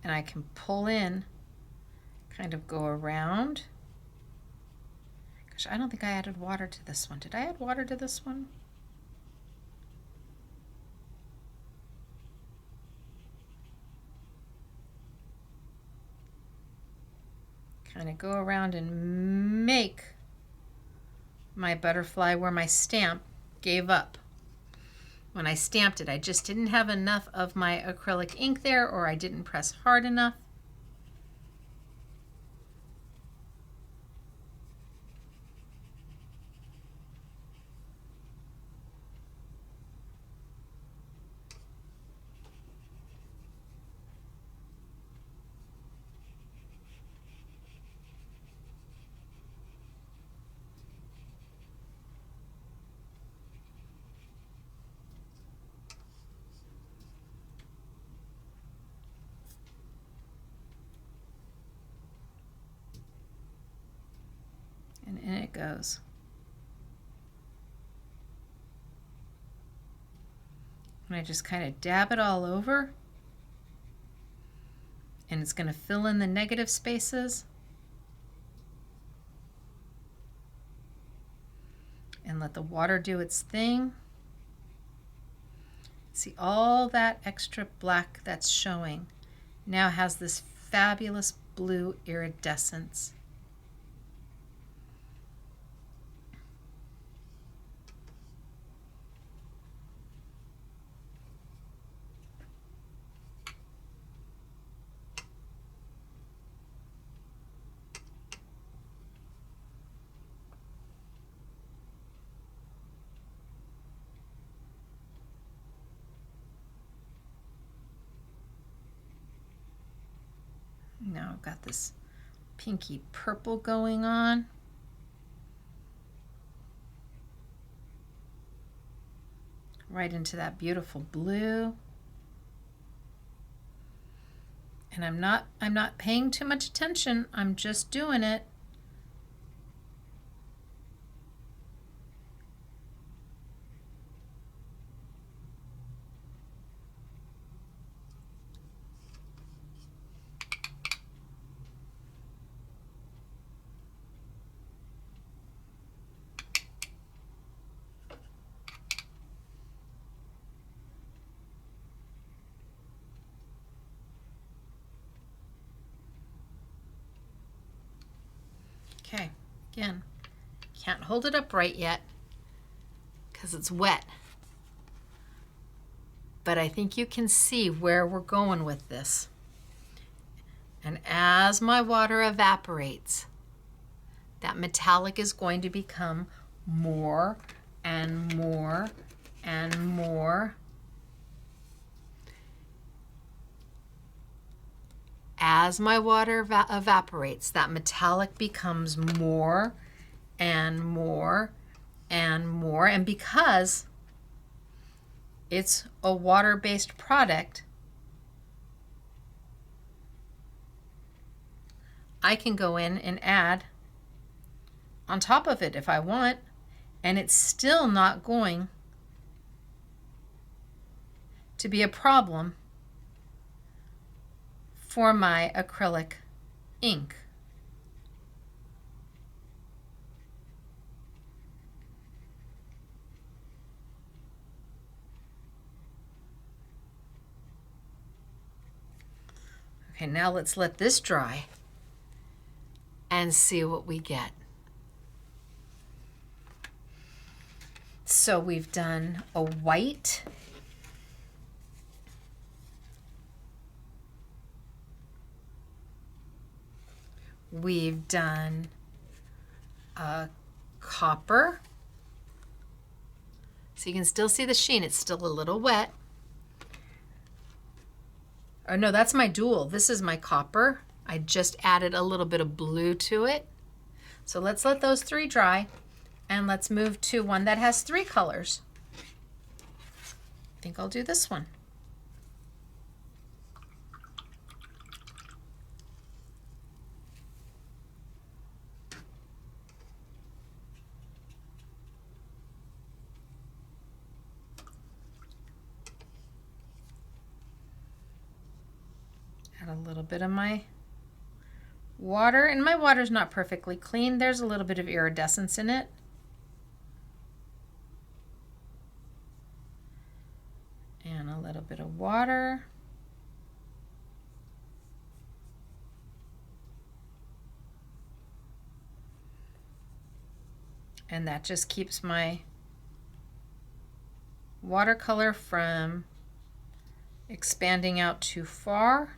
and I can pull in, kind of go around. Gosh, I don't think I added water to this one. Did I add water to this one? Kind of go around and make my butterfly where my stamp gave up. When I stamped it, I just didn't have enough of my acrylic ink there, or I didn't press hard enough. And in it goes. And I just kind of dab it all over. And it's going to fill in the negative spaces. And let the water do its thing. See, all that extra black that's showing now has this fabulous blue iridescence. Now I've got this pinky purple going on. Right into that beautiful blue. And I'm not paying too much attention. I'm just doing it. Okay, again, can't hold it up right yet because it's wet. But I think you can see where we're going with this. And as my water evaporates, that metallic is going to become more and more and more. As my water evaporates, that metallic becomes more and more and more. And because it's a water-based product, I can go in and add on top of it if I want, and it's still not going to be a problem for my acrylic ink. Okay, now let's let this dry and see what we get. So we've done a white, we've done a copper. So you can still see the sheen. It's still a little wet. Oh no, that's my dual. This is my copper. I just added a little bit of blue to it. So let's let those three dry and let's move to one that has three colors. I think I'll do this one. Add a little bit of my water, and my water's not perfectly clean. There's a little bit of iridescence in it. And a little bit of water. And that just keeps my watercolor from expanding out too far.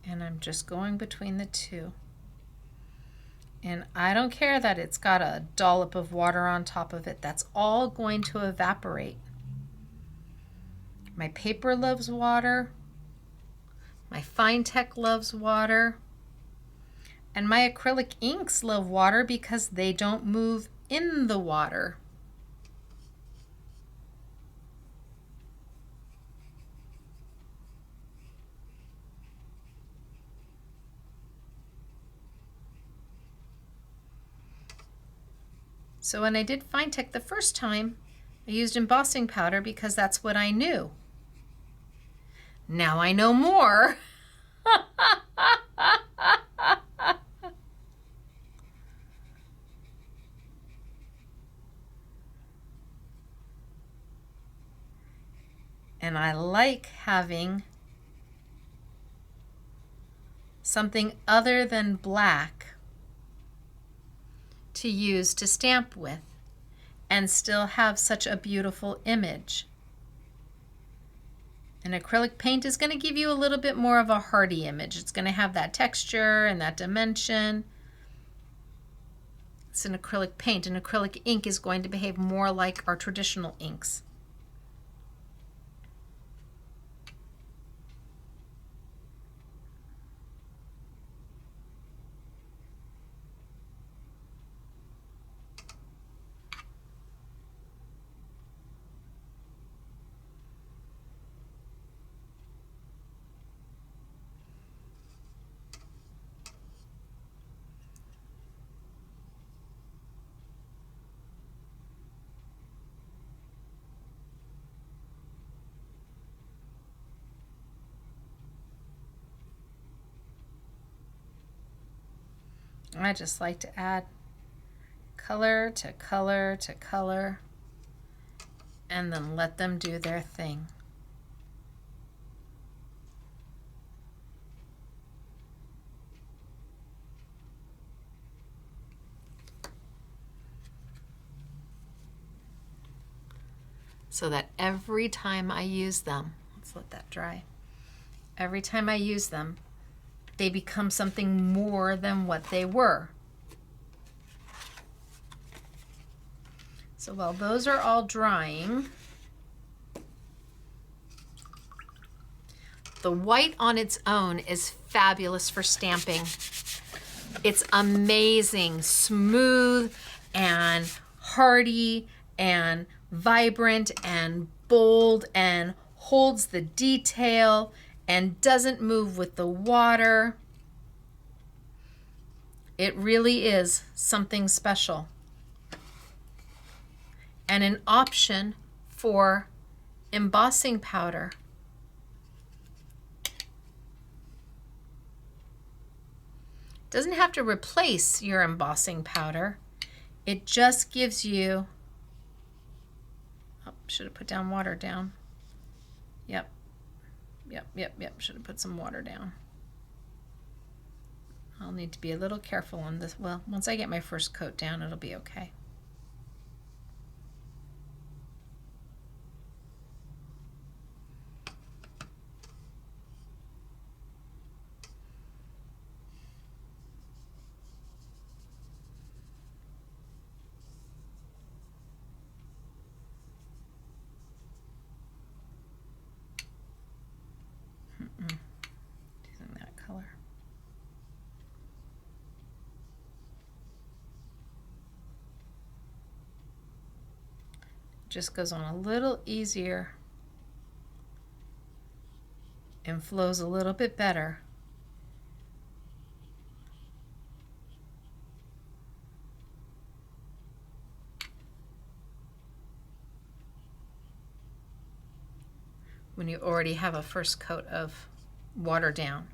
And I'm just going between the two. And I don't care that it's got a dollop of water on top of it. That's all going to evaporate. My paper loves water. My FineTec loves water. And my acrylic inks love water because they don't move in the water. So when I did FineTec the first time, I used embossing powder because that's what I knew. Now I know more. And I like having something other than black to use to stamp with and still have such a beautiful image. An acrylic paint is going to give you a little bit more of a hearty image. It's going to have that texture and that dimension. It's an acrylic paint. An acrylic ink is going to behave more like our traditional inks. I just like to add color to color to color and then let them do their thing. So that every time I use them, let's let that dry. Every time I use them, they become something more than what they were. So while those are all drying, the white on its own is fabulous for stamping. It's amazing, smooth and hearty and vibrant and bold and holds the detail and doesn't move with the water. It really is something special. And an option for embossing powder. Doesn't have to replace your embossing powder. It just gives you, oh, should have put down water down. Yep. Should have put some water down. I'll need to be a little careful on this. Well, once I get my first coat down, it'll be okay. Using that color. Just goes on a little easier and flows a little bit better. When you already have a first coat of water down.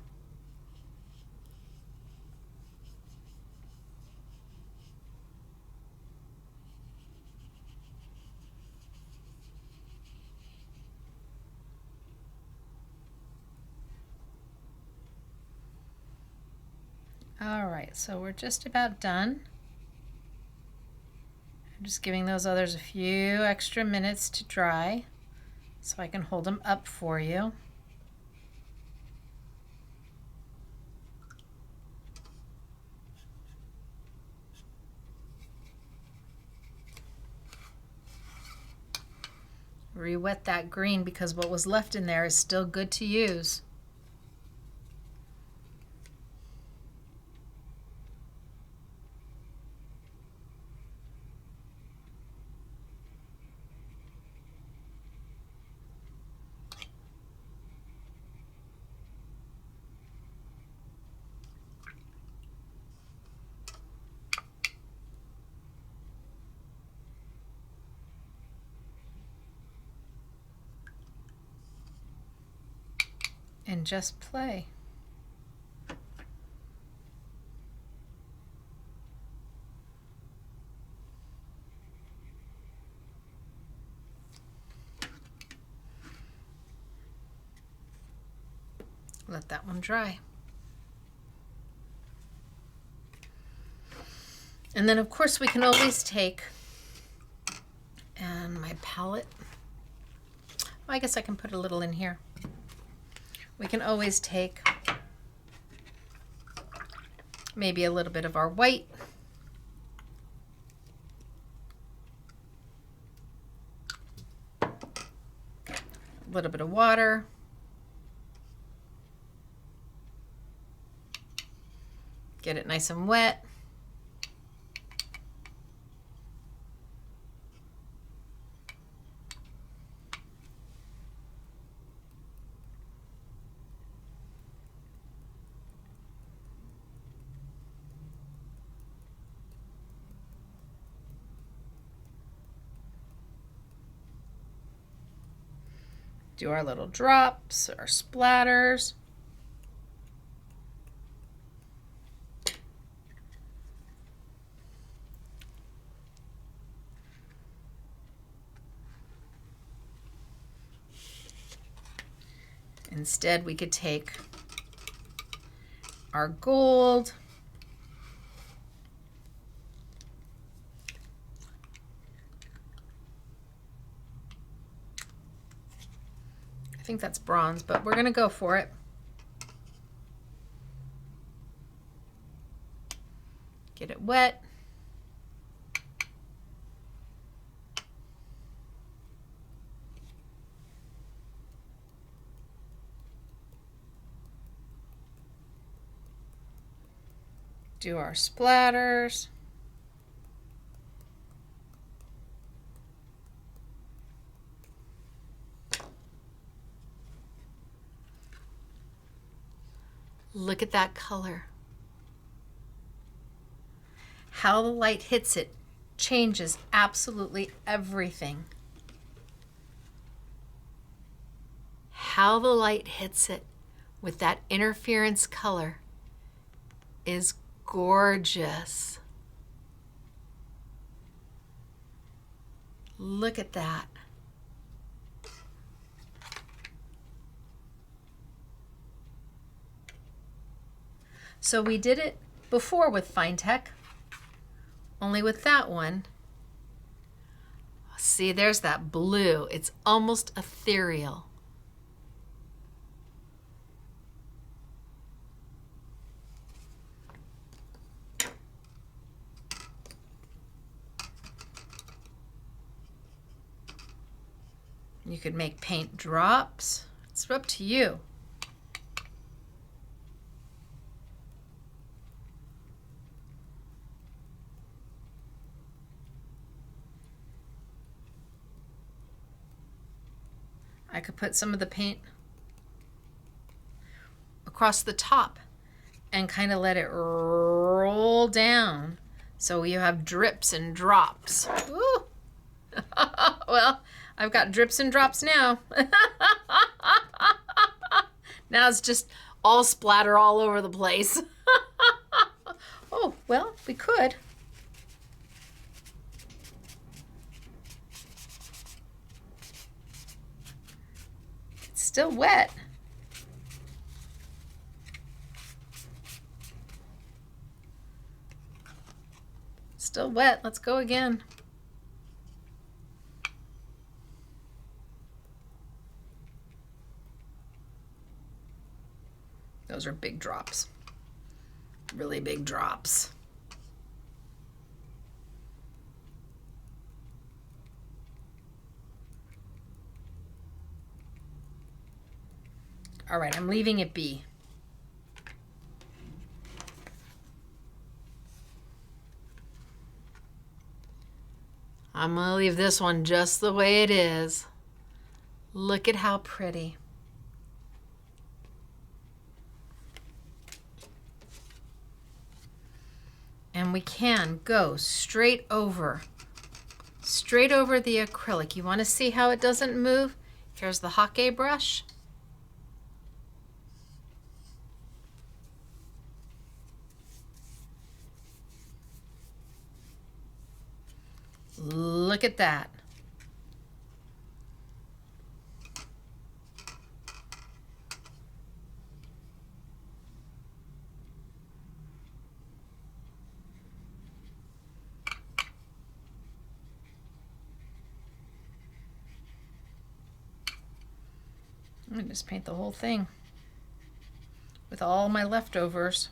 All right, so we're just about done. I'm just giving those others a few extra minutes to dry so I can hold them up for you. Re-wet that green because what was left in there is still good to use. And just play. Let that one dry. And then of course we can always take, and my palette, well, I guess I can put a little in here. We can always take maybe a little bit of our white, a little bit of water, get it nice and wet. Do our little drops, our splatters. Instead, we could take our gold, I think that's bronze, but we're going to go for it. Get it wet. Do our splatters. Look at that color. How the light hits it changes absolutely everything. How the light hits it with that interference color is gorgeous. Look at that. So we did it before with FineTec, only with that one. See, there's that blue. It's almost ethereal. You could make paint drops. It's up to you. I could put some of the paint across the top and kind of let it roll down so you have drips and drops. Ooh. Well, I've got drips and drops now. Now it's just all splatter all over the place. Oh, well, we could. It's still wet. Still wet. Let's go again. Those are big drops. Really big drops. All right, I'm leaving it be. I'm gonna leave this one just the way it is. Look at how pretty. And we can go straight over the acrylic. You want to see how it doesn't move? Here's the hockey brush. Look at that. I'm gonna just paint the whole thing with all my leftovers.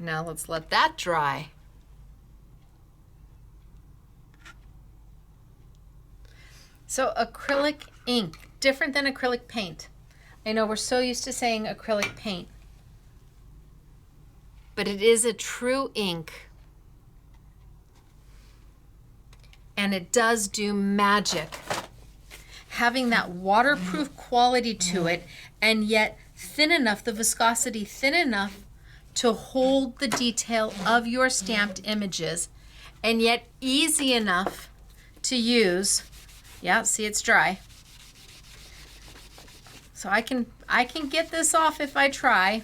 Now let's let that dry. So acrylic ink, different than acrylic paint. I know we're so used to saying acrylic paint, but it is a true ink. And it does do magic. Having that waterproof quality to it, and yet thin enough, the viscosity thin enough to hold the detail of your stamped images, and yet easy enough to use. Yeah, see, it's dry. So I can get this off if I try.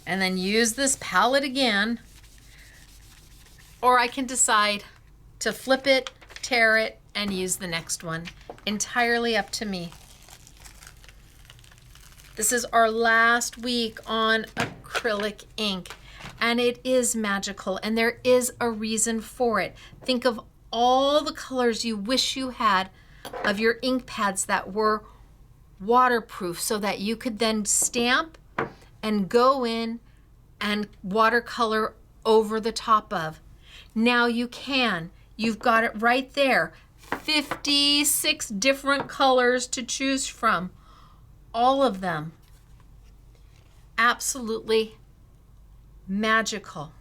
And then use this palette again. Or I can decide to flip it, tear it, and use the next one. Entirely up to me. This is our last week on acrylic ink, and it is magical, and there is a reason for it. Think of all the colors you wish you had of your ink pads that were waterproof so that you could then stamp and go in and watercolor over the top of. Now you can. You've got it right there. 56 different colors to choose from. All of them absolutely magical.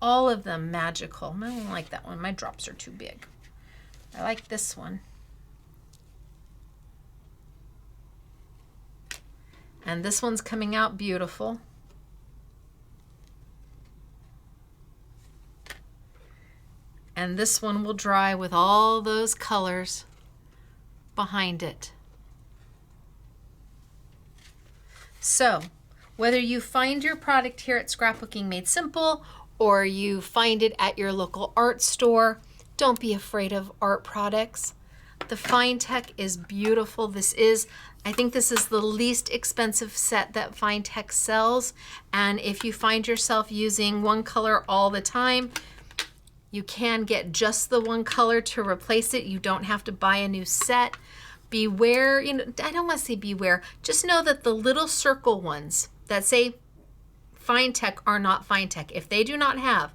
All of them magical. I don't like that one. My drops are too big. I like this one. And this one's coming out beautiful. And this one will dry with all those colors behind it. So, whether you find your product here at Scrapbooking Made Simple or you find it at your local art store, don't be afraid of art products. The FineTec is beautiful. I think this is the least expensive set that FineTec sells. And if you find yourself using one color all the time, you can get just the one color to replace it. You don't have to buy a new set. Beware, I don't want to say beware, just know that the little circle ones that say FineTec are not FineTec. If they do not have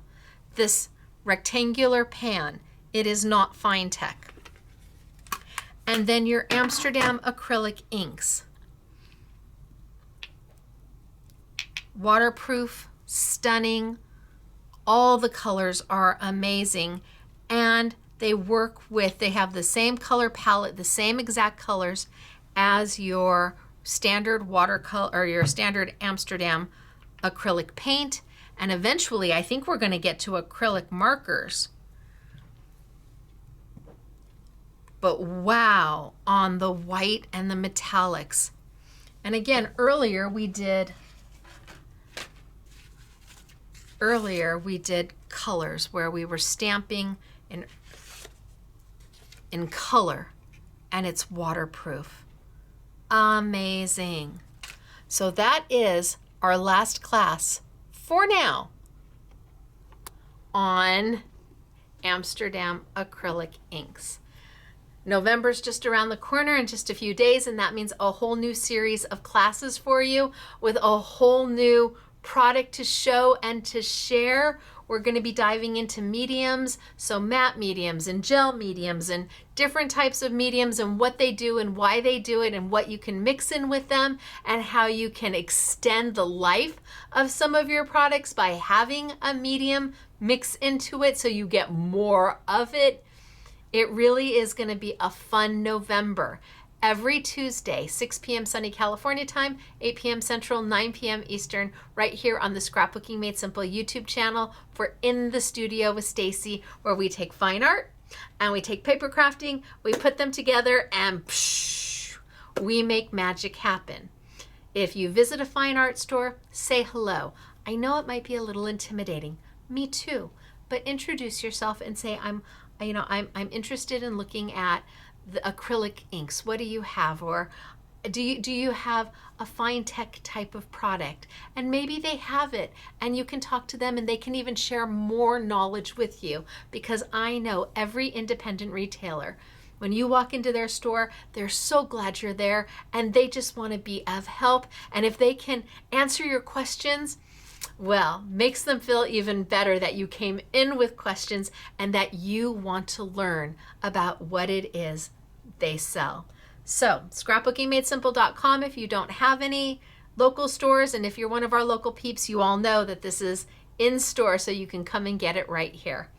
this rectangular pan, it is not FineTec. And then your Amsterdam Acrylic inks. Waterproof, stunning, all the colors are amazing, and they have the same color palette, the same exact colors as your standard watercolor or your standard Amsterdam acrylic paint. And eventually, I think we're going to get to acrylic markers. But wow, on the white and the metallics. And again, earlier we did colors where we were stamping in color, and it's waterproof. Amazing. So that is our last class for now on Amsterdam acrylic inks. November's just around the corner in just a few days, and that means a whole new series of classes for you with a whole new product to show and to share. We're going to be diving into mediums, so matte mediums and gel mediums and different types of mediums and what they do and why they do it and what you can mix in with them and how you can extend the life of some of your products by having a medium mix into it so you get more of it. It really is going to be a fun November. Every Tuesday, 6 p.m. sunny California time, 8 p.m. Central, 9 p.m. Eastern, right here on the Scrapbooking Made Simple YouTube channel for In the Studio with Stacey, where we take fine art and we take paper crafting, we put them together, and we make magic happen. If you visit a fine art store, say hello. I know it might be a little intimidating. Me too. But introduce yourself and say, I'm interested in looking at the acrylic inks. What do you have? Or do you have a FineTec type of product? And maybe they have it, and you can talk to them and they can even share more knowledge with you, because I know every independent retailer, when you walk into their store, they're so glad you're there and they just want to be of help. And if they can answer your questions, well, makes them feel even better that you came in with questions and that you want to learn about what it is they sell. So, scrapbookingmadesimple.com if you don't have any local stores, and if you're one of our local peeps, you all know that this is in store, so you can come and get it right here.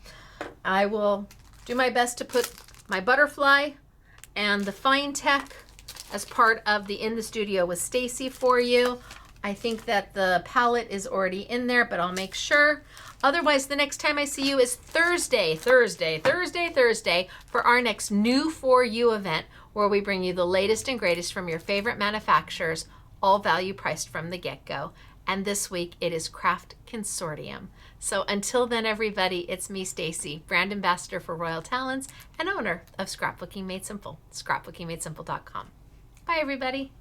I will do my best to put my butterfly and the FineTec as part of the In the Studio with Stacey for you. I think that the palette is already in there, but I'll make sure. Otherwise, the next time I see you is Thursday for our next New For You event, where we bring you the latest and greatest from your favorite manufacturers, all value priced from the get-go. And this week it is Craft Consortium. So until then, everybody, it's me, Stacey, brand ambassador for Royal Talents and owner of Scrapbooking Made Simple, scrapbookingmadesimple.com. Bye, everybody.